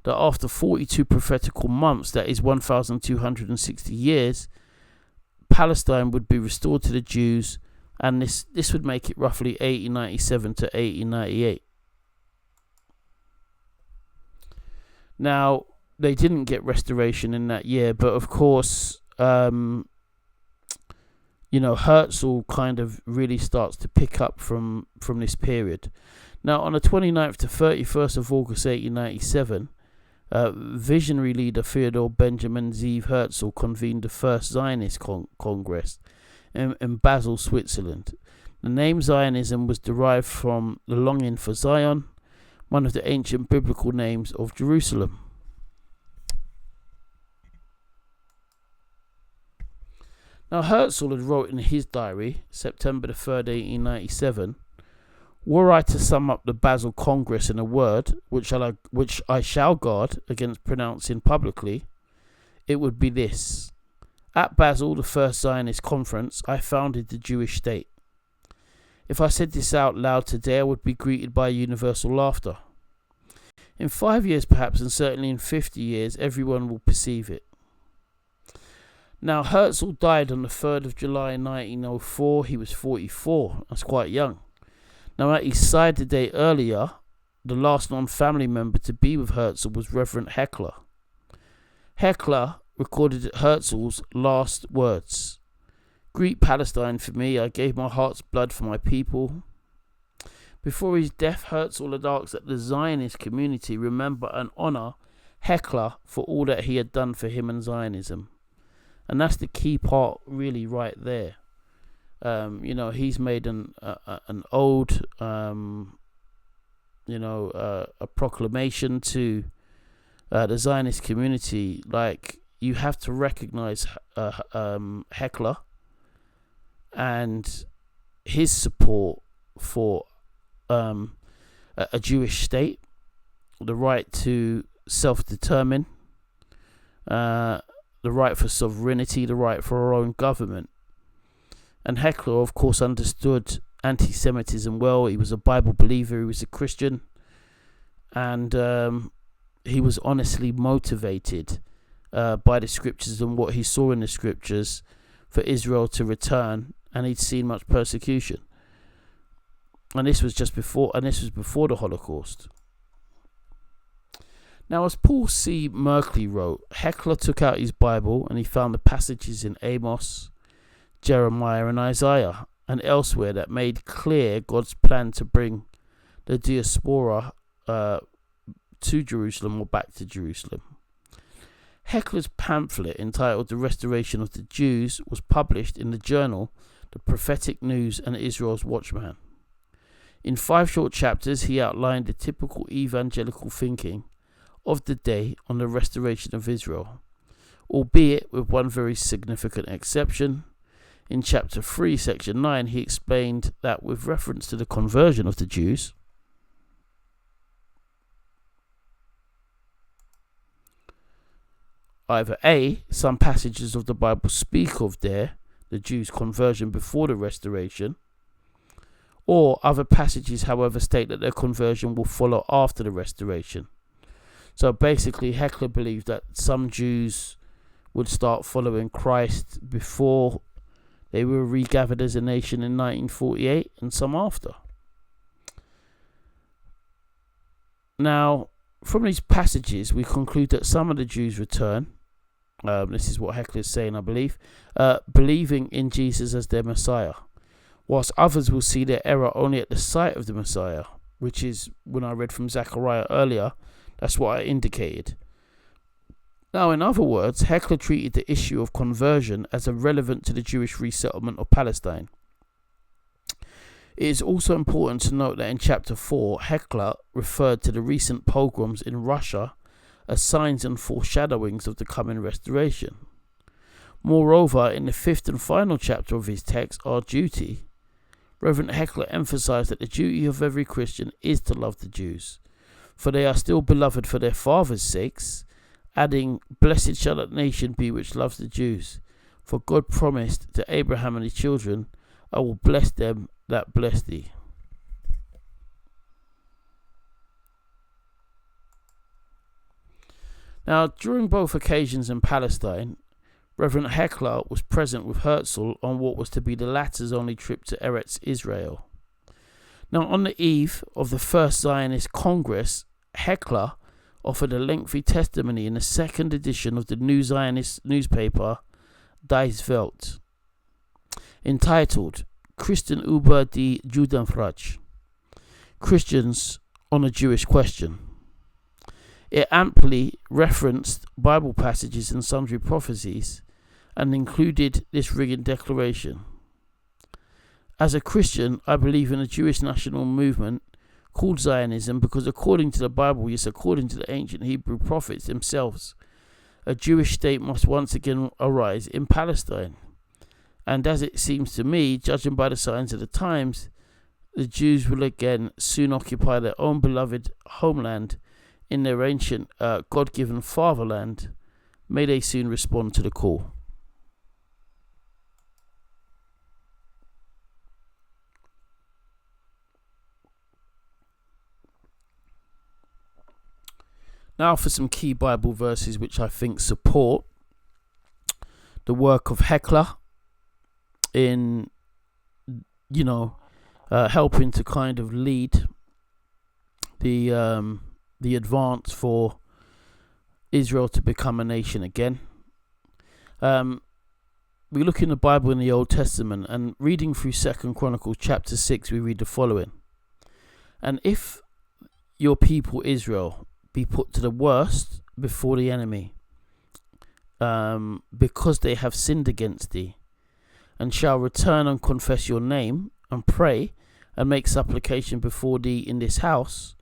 that after 42 prophetical months, that is 1,260 years, Palestine would be restored to the Jews, and this would make it roughly 1897 to 1898. Now, they didn't get restoration in that year, but of course, Herzl kind of really starts to pick up from this period. Now, on the 29th to 31st of August 1897, visionary leader Theodor Benjamin Zeev Herzl convened the First Zionist Congress in Basel, Switzerland. The name Zionism was derived from the longing for Zion, one of the ancient biblical names of Jerusalem. Now, Herzl had wrote in his diary, September the 3rd, 1897, "Were I to sum up the Basel Congress in a word, which I shall guard against pronouncing publicly, it would be this. At Basel, the first Zionist conference, I founded the Jewish state. If I said this out loud today, I would be greeted by universal laughter. In 5 years perhaps, and certainly in 50 years, everyone will perceive it." Now, Herzl died on the 3rd of July 1904. He was 44. That's quite young. Now, at his side the day earlier, the last non-family member to be with Herzl was Reverend Heckler. Heckler recorded Herzl's last words: "Greet Palestine for me. I gave my heart's blood for my people." Before his death, Herzl had asked that the Zionist community remember and honour Heckler for all that he had done for him and Zionism. And that's the key part, really, right there. He's made an ode, a proclamation to the Zionist community. Like, you have to recognize Heckler and his support for a Jewish state, the right to self-determine, the right for sovereignty, the right for our own government. And Heckler, of course, understood anti-Semitism well. He was a Bible believer, he was a Christian, and he was honestly motivated by the scriptures and what he saw in the scriptures for Israel to return, and he'd seen much persecution. And this was before the Holocaust. Now, as Paul C. Merkley wrote, Heckler took out his Bible and he found the passages in Amos, Jeremiah and Isaiah and elsewhere that made clear God's plan to bring the diaspora to Jerusalem or back to Jerusalem. Heckler's pamphlet entitled The Restoration of the Jews was published in the journal The Prophetic News and Israel's Watchman. In 5 short chapters, he outlined the typical evangelical thinking of the day on the restoration of Israel, albeit with one very significant exception. In chapter 3, section 9, he explained that with reference to the conversion of the Jews, either A, some passages of the Bible speak of the Jews' conversion before the restoration, or other passages, however, state that their conversion will follow after the restoration. So basically, Heckler believed that some Jews would start following Christ before they were regathered as a nation in 1948, and some after. Now, from these passages, we conclude that some of the Jews return. This is what Heckler is saying, I believe, believing in Jesus as their Messiah, whilst others will see their error only at the sight of the Messiah, which is, when I read from Zechariah earlier, that's what I indicated. Now, in other words, Heckler treated the issue of conversion as irrelevant to the Jewish resettlement of Palestine. It is also important to note that in chapter 4, Heckler referred to the recent pogroms in Russia as signs and foreshadowings of the coming restoration. Moreover, in the 5th and final chapter of his text, Our Duty, Reverend Heckler emphasized that the duty of every Christian is to love the Jews, for they are still beloved for their fathers' sakes, adding, "Blessed shall that nation be which loves the Jews, for God promised to Abraham and his children, I will bless them that bless thee." Now, during both occasions in Palestine, Reverend Heckler was present with Herzl on what was to be the latter's only trip to Eretz Israel. Now, on the eve of the first Zionist Congress, Heckler offered a lengthy testimony in the 2nd edition of the New Zionist newspaper Die Welt, entitled Christen über die Judenfrage, Christians on a Jewish Question. It amply referenced Bible passages and sundry prophecies and included this ringing declaration. As a Christian, I believe in a Jewish national movement called Zionism because according to the Bible, yes, according to the ancient Hebrew prophets themselves, a Jewish state must once again arise in Palestine. And as it seems to me, judging by the signs of the times, the Jews will again soon occupy their own beloved homeland in their ancient God-given fatherland. May they soon respond to the call. Now for some key Bible verses which I think support the work of Heckler in, helping to kind of lead the advance for Israel to become a nation again. We look in the Bible in the Old Testament, and reading through 2 Chronicles chapter 6, we read the following. And if your people Israel be put to the worst before the enemy, because they have sinned against thee, and shall return and confess your name, and pray, and make supplication before thee in this house,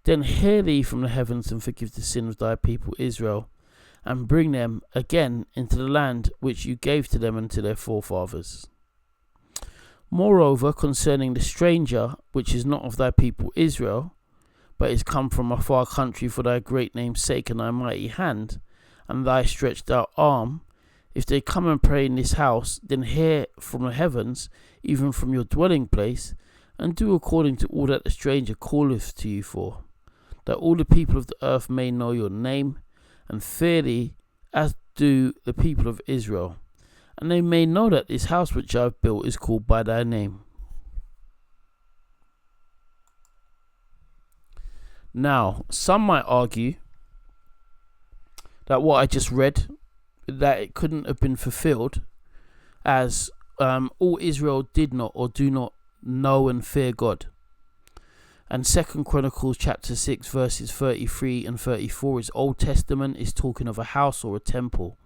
then hear thee from the heavens, and forgive the sin of thy people Israel, and bring them again into the land which you gave to them and to their forefathers. Moreover, concerning the stranger, which is not of thy people Israel, but is come from a far country for thy great name's sake and thy mighty hand, and thy stretched out arm, if they come and pray in this house, then hear from the heavens, even from your dwelling place, and do according to all that the stranger calleth to you for, that all the people of the earth may know your name, and fear thee, as do the people of Israel, and they may know that this house which I have built is called by thy name. Now, some might argue that what I just read, that it couldn't have been fulfilled, as all Israel did not or do not know and fear God. And 2 Chronicles chapter 6 verses 33 and 34 is Old Testament, is talking of a house or a temple.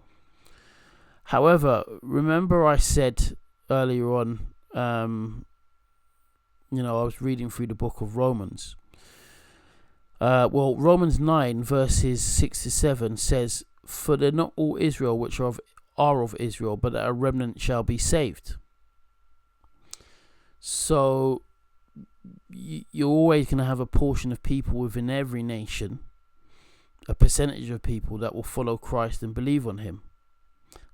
However, remember I said earlier on, I was reading through the book of Romans. Romans 9 verses 6 to 7 says, for they're not all Israel which are of Israel, but that a remnant shall be saved. So you're always going to have a portion of people within every nation, a percentage of people that will follow Christ and believe on him.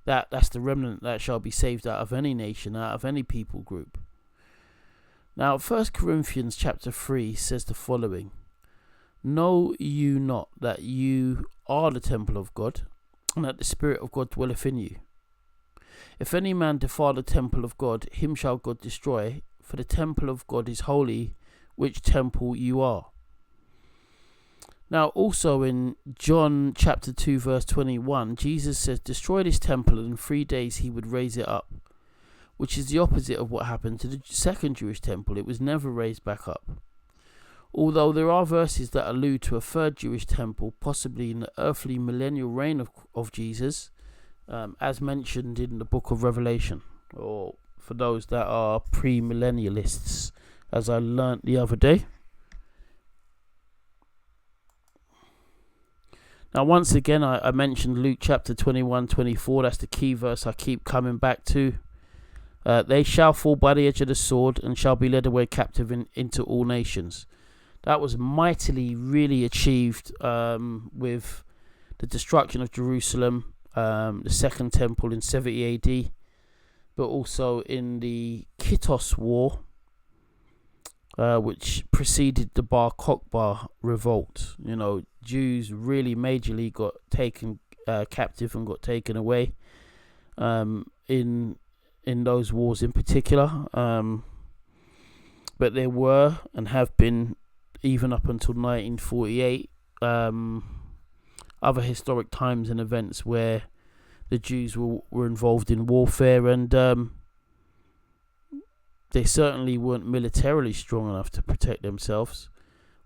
That's the remnant that shall be saved out of any nation, out of any people group. Now 1 Corinthians chapter 3 says the following. Know you not that you are the temple of God, and that the Spirit of God dwelleth in you? If any man defile the temple of God, him shall God destroy, for the temple of God is holy, which temple you are. Now also in John chapter 2 verse 21, Jesus says, destroy this temple, and in 3 days he would raise it up, which is the opposite of what happened to the second Jewish temple. It was never raised back up. Although there are verses that allude to a third Jewish temple, possibly in the earthly millennial reign of Jesus, as mentioned in the book of Revelation, or for those that are pre-millennialists, as I learnt the other day. Now once again, I mentioned Luke chapter 21-24, that's the key verse I keep coming back to. They shall fall by the edge of the sword, and shall be led away captive into all nations. That was mightily really achieved with the destruction of Jerusalem, the second temple in 70 AD, but also in the Kittos War, which preceded the Bar Kokhba revolt. Jews really majorly got taken captive and got taken away in those wars in particular. But there were and have been, even up until 1948, other historic times and events where the Jews were involved in warfare, and they certainly weren't militarily strong enough to protect themselves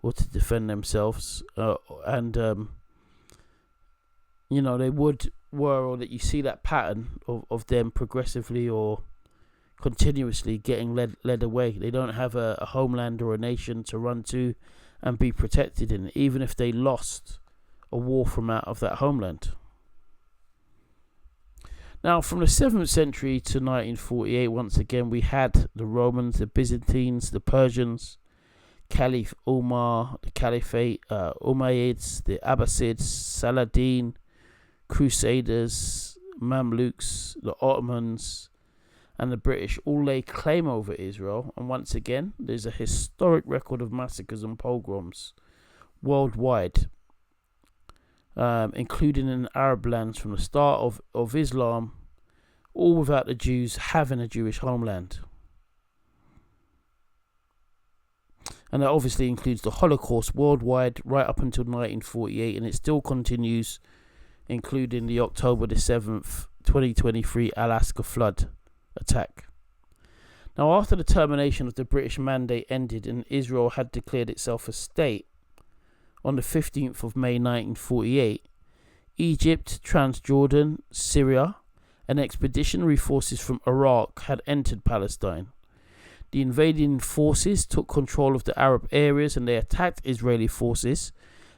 or to defend themselves, and they were, or that you see that pattern of them progressively or continuously getting led away. They don't have a homeland or a nation to run to and be protected in, even if they lost a war from out of that homeland. Now, from the 7th century to 1948, once again, we had the Romans, the Byzantines, the Persians, Caliph Umar, the Caliphate, Umayyads, the Abbasids, Saladin, Crusaders, Mamluks, the Ottomans, and the British all lay claim over Israel. And once again, there's a historic record of massacres and pogroms worldwide, including in Arab lands from the start of Islam, all without the Jews having a Jewish homeland. And that obviously includes the Holocaust worldwide right up until 1948, and it still continues, including the October the 7th, 2023 Al-Asqa flood attack. Now, after the termination of the British mandate ended and Israel had declared itself a state on the 15th of May 1948, Egypt, Transjordan, Syria, and expeditionary forces from Iraq had entered Palestine. The invading forces took control of the Arab areas and they attacked Israeli forces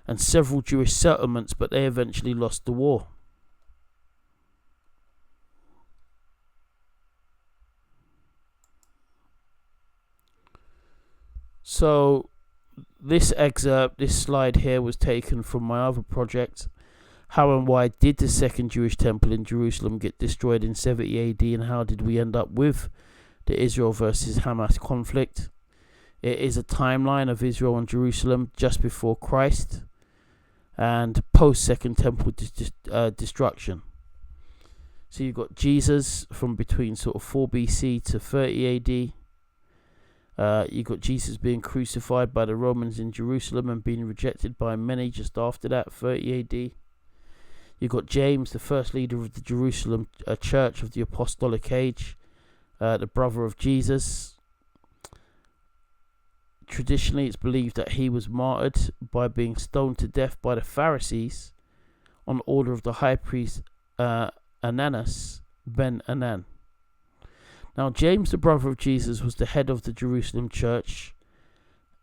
and several Jewish settlements, but they eventually lost the war. So this excerpt, this slide here, was taken from my other project, How and Why Did the Second Jewish Temple in Jerusalem Get Destroyed in 70 AD, and how did we end up with the Israel versus Hamas conflict? It is a timeline of Israel and Jerusalem just before Christ and post Second Temple destruction. So you've got Jesus from between sort of 4 BC to 30 AD. You got Jesus being crucified by the Romans in Jerusalem and being rejected by many just after that, 30 AD. You got James, the first leader of the Jerusalem church of the apostolic age, the brother of Jesus. Traditionally, it's believed that he was martyred by being stoned to death by the Pharisees on order of the high priest Ananus ben Anan. Now, James, the brother of Jesus, was the head of the Jerusalem church,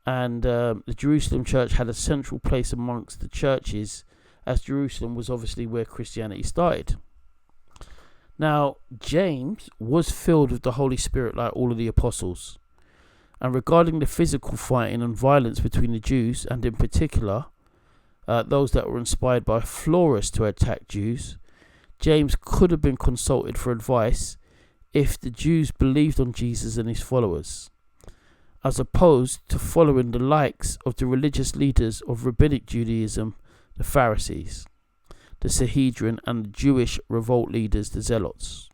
and the Jerusalem church had a central place amongst the churches, as Jerusalem was obviously where Christianity started. Now, James was filled with the Holy Spirit like all of the apostles, and regarding the physical fighting and violence between the Jews, and in particular those that were inspired by Florus to attack Jews, James could have been consulted for advice if the Jews believed on Jesus and his followers, as opposed to following the likes of the religious leaders of Rabbinic Judaism, the Pharisees, the Sanhedrin, and the Jewish revolt leaders, the Zealots.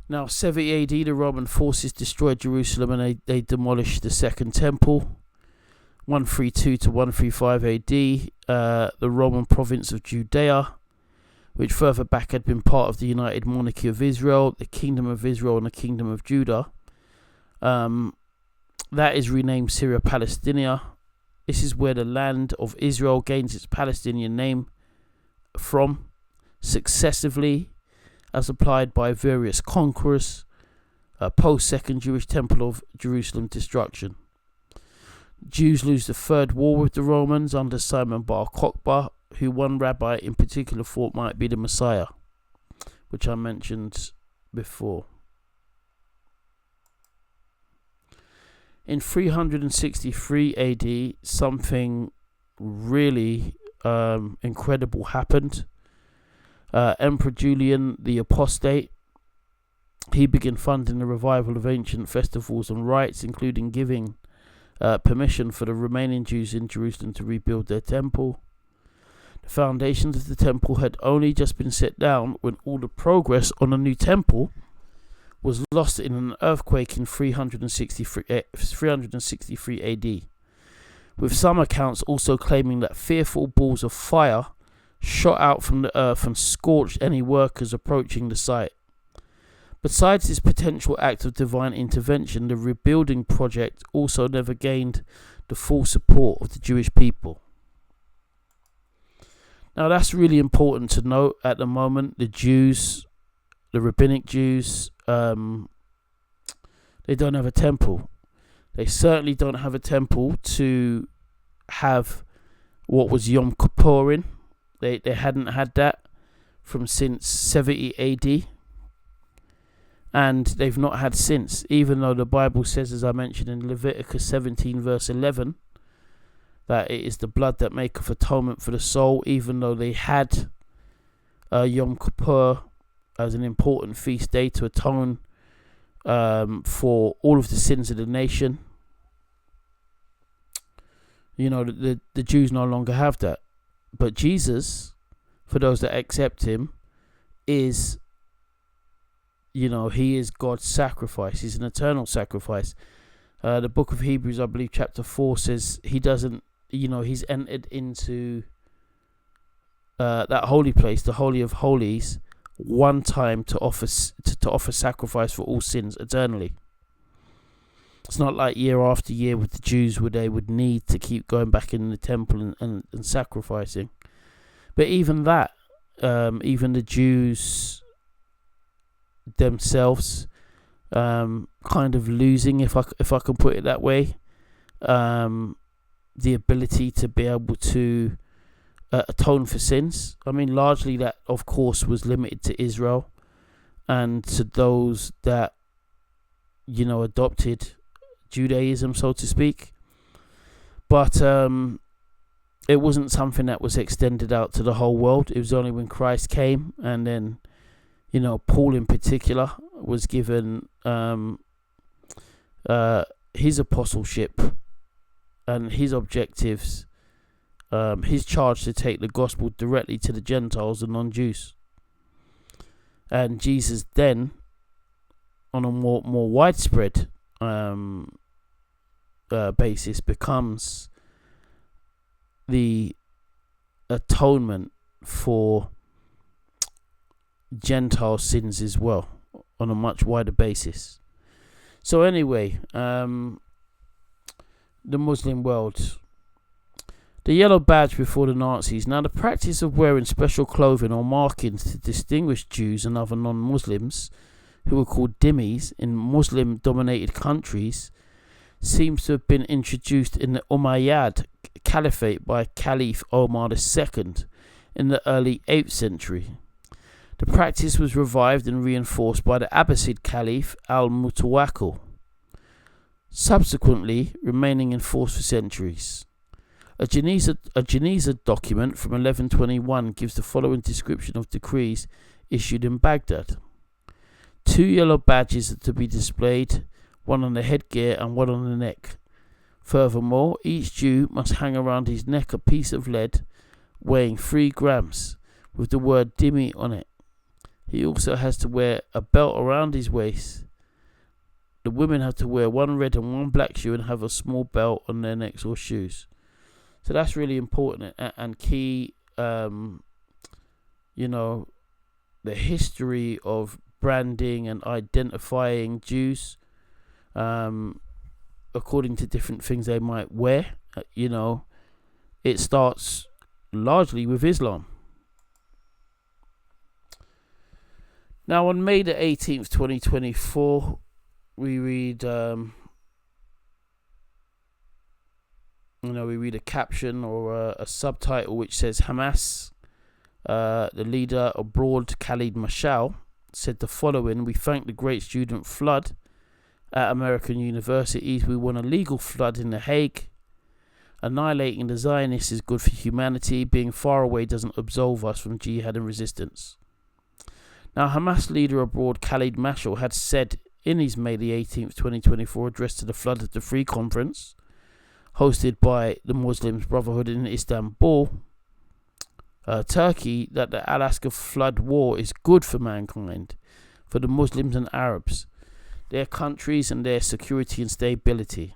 Now, 70 AD, the Roman forces destroyed Jerusalem and they demolished the Second Temple. 132 to 135 AD, the Roman province of Judea, which further back had been part of the United Monarchy of Israel, the Kingdom of Israel and the Kingdom of Judah. That is renamed Syria Palestina. This is where the land of Israel gains its Palestinian name from, successively, as applied by various conquerors, post-Second Jewish Temple of Jerusalem destruction. Jews lose the third war with the Romans under Simon Bar Kokhba, who one rabbi in particular thought might be the Messiah, which I mentioned before. In 363 AD, something really incredible happened. Emperor Julian the Apostate, he began funding the revival of ancient festivals and rites, including giving permission for the remaining Jews in Jerusalem to rebuild their temple. The foundations of the temple had only just been set down when all the progress on a new temple was lost in an earthquake in 363 AD, with some accounts also claiming that fearful balls of fire shot out from the earth and scorched any workers approaching the site. Besides this potential act of divine intervention, the rebuilding project also never gained the full support of the Jewish people. Now that's really important to note at the moment. The Jews, the rabbinic Jews, they don't have a temple. They certainly don't have a temple to have what was Yom Kippurim. They hadn't had that from since 70 AD. And they've not had since, even though the Bible says, as I mentioned in Leviticus 17 verse 11, that it is the blood that maketh atonement for the soul. Even though they had Yom Kippur as an important feast day to atone for all of the sins of the nation, the Jews no longer have that. But Jesus, for those that accept him, is, he is God's sacrifice. He's an eternal sacrifice. The book of Hebrews, I believe chapter 4, says he doesn't, he's entered into that holy place, the Holy of Holies, one time to offer sacrifice for all sins eternally. It's not like year after year with the Jews where they would need to keep going back in the temple and sacrificing. But even that, even the Jews themselves, kind of losing, if I can put it that way, the ability to be able to atone for sins. I mean, largely that, of course, was limited to Israel and to those that, adopted Judaism, so to speak. But it wasn't something that was extended out to the whole world. It was only when Christ came, and then, Paul in particular was given his apostleship and his objectives, his charge to take the gospel directly to the Gentiles and non-Jews. And Jesus then, on a more widespread basis, becomes the atonement for Gentile sins as well, on a much wider basis. So anyway, the Muslim world. The yellow badge before the Nazis. Now, the practice of wearing special clothing or markings to distinguish Jews and other non-Muslims, who were called dhimmis, in Muslim-dominated countries, seems to have been introduced in the Umayyad Caliphate by Caliph Omar II in the early 8th century. The practice was revived and reinforced by the Abbasid Caliph Al-Mutawakkil, subsequently remaining in force for centuries. A Geniza document from 1121 gives the following description of decrees issued in Baghdad. 2 yellow badges are to be displayed, one on the headgear and one on the neck. Furthermore, each Jew must hang around his neck a piece of lead weighing 3 grams with the word dhimmi on it. He also has to wear a belt around his waist. The women have to wear 1 red and 1 black shoe and have a small belt on their necks or shoes. So that's really important and key. The history of branding and identifying Jews, according to different things they might wear. It starts largely with Islam. Now, on May the 18th, 2024, we read, we read a caption or a subtitle which says, Hamas, the leader abroad, Khalid Mashal, said the following: "We thank the great student flood at American universities. We won a legal flood in The Hague. Annihilating the Zionists is good for humanity. Being far away doesn't absolve us from jihad and resistance." Now, Hamas leader abroad Khalid Mashal had said in his May the 18th, 2024 address to the Flood of the Free conference, hosted by the Muslim Brotherhood in Istanbul, Turkey, that the Al-Asqa flood war is good for mankind, for the Muslims and Arabs, their countries and their security and stability.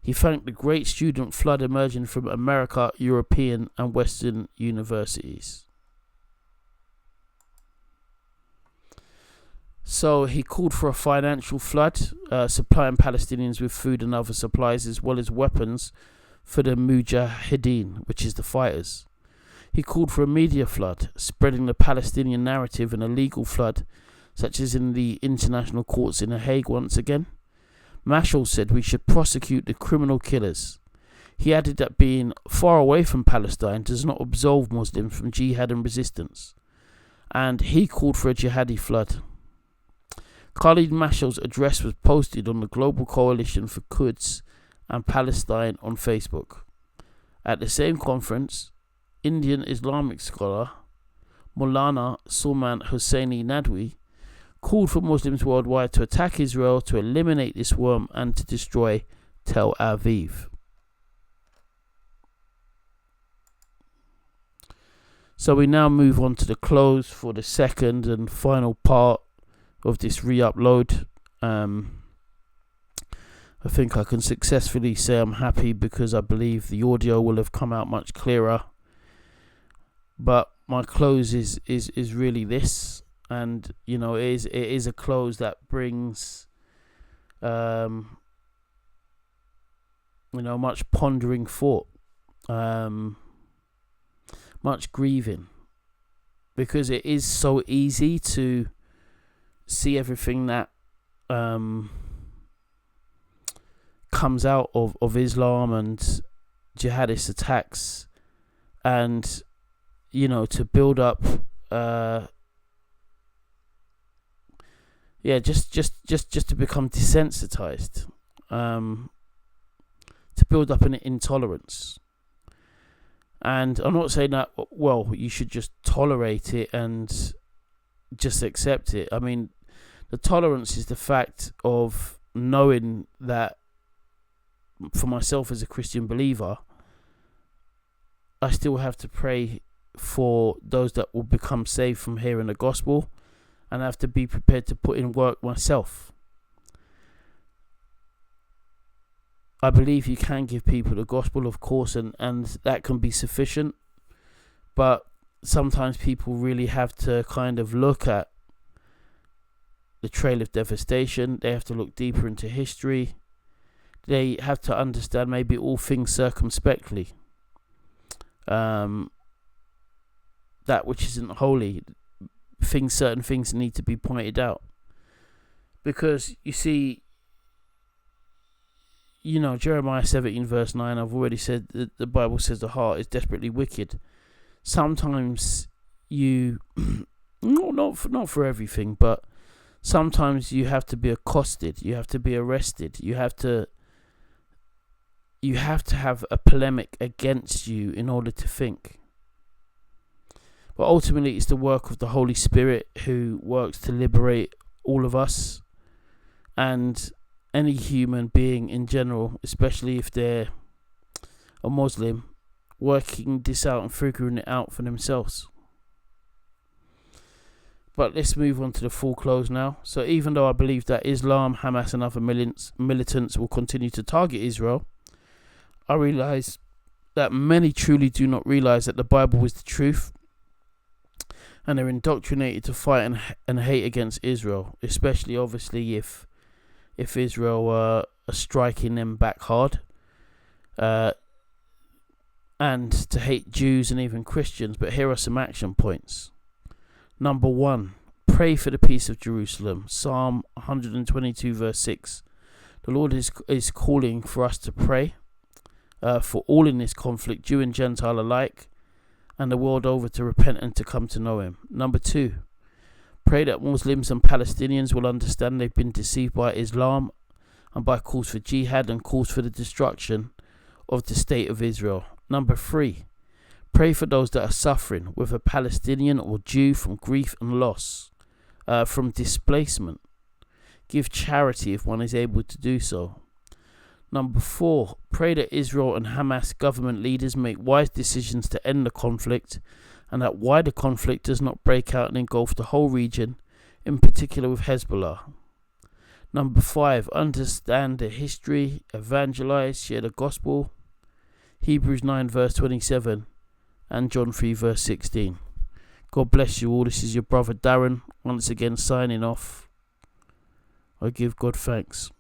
He thanked the great student flood emerging from America, European and Western universities. So he called for a financial flood, supplying Palestinians with food and other supplies, as well as weapons for the Mujahideen, which is the fighters. He called for a media flood, spreading the Palestinian narrative, and a legal flood, such as in the international courts in The Hague once again. Mashal said we should prosecute the criminal killers. He added that being far away from Palestine does not absolve Muslims from jihad and resistance, and he called for a jihadi flood. Khalid Mashal's address was posted on the Global Coalition for Quds and Palestine on Facebook. At the same conference, Indian Islamic scholar Maulana Salman Hosseini Nadwi called for Muslims worldwide to attack Israel, to eliminate this worm, and to destroy Tel Aviv. So we now move on to the close for the second and final part of this re-upload. I think I can successfully say I'm happy, because I believe the audio will have come out much clearer. But my close is really this, and you know, it is a close that brings much pondering thought, much grieving, because it is so easy to see everything that comes out of Islam and jihadist attacks, and to build up just to become desensitized, to build up an intolerance. And I'm not saying that, well, you should just tolerate it and just accept it. I mean, the tolerance is the fact of knowing that, for myself as a Christian believer, I still have to pray for those that will become saved from hearing the gospel, and I have to be prepared to put in work myself. I believe you can give people the gospel, of course, and that can be sufficient, but sometimes people really have to kind of look at the trail of devastation. They have to look deeper into history. They have to understand maybe all things circumspectly. That which isn't holy, certain things need to be pointed out. Because, you see, Jeremiah 17 verse 9, I've already said that the Bible says the heart is desperately wicked. Sometimes you, not for everything, but sometimes you have to be accosted, you have to be arrested, you have to have a polemic against you in order to think. But ultimately it's the work of the Holy Spirit who works to liberate all of us, and any human being in general, especially if they're a Muslim, working this out and figuring it out for themselves. But let's move on to the full close now. So even though I believe that Islam, Hamas and other militants will continue to target Israel, I realize that many truly do not realize that the Bible is the truth, and they're indoctrinated to fight and hate against Israel, especially obviously if Israel are striking them back hard, and to hate Jews and even Christians. But here are some action points. Number 1, pray for the peace of Jerusalem. Psalm 122 verse 6. The Lord is calling for us to pray for all in this conflict, Jew and Gentile alike, and the world over, to repent and to come to know him. Number 2, pray that Muslims and Palestinians will understand they've been deceived by Islam and by calls for jihad and calls for the destruction of the state of Israel. Number 3, pray for those that are suffering, whether Palestinian or Jew, from grief and loss, from displacement. Give charity if one is able to do so. Number 4, pray that Israel and Hamas government leaders make wise decisions to end the conflict, and that wider conflict does not break out and engulf the whole region, in particular with Hezbollah. Number 5, understand the history, evangelize, share the gospel. Hebrews 9 verse 27 and John 3 verse 16. God bless you all. This is your brother Darren, once again signing off. I give God thanks.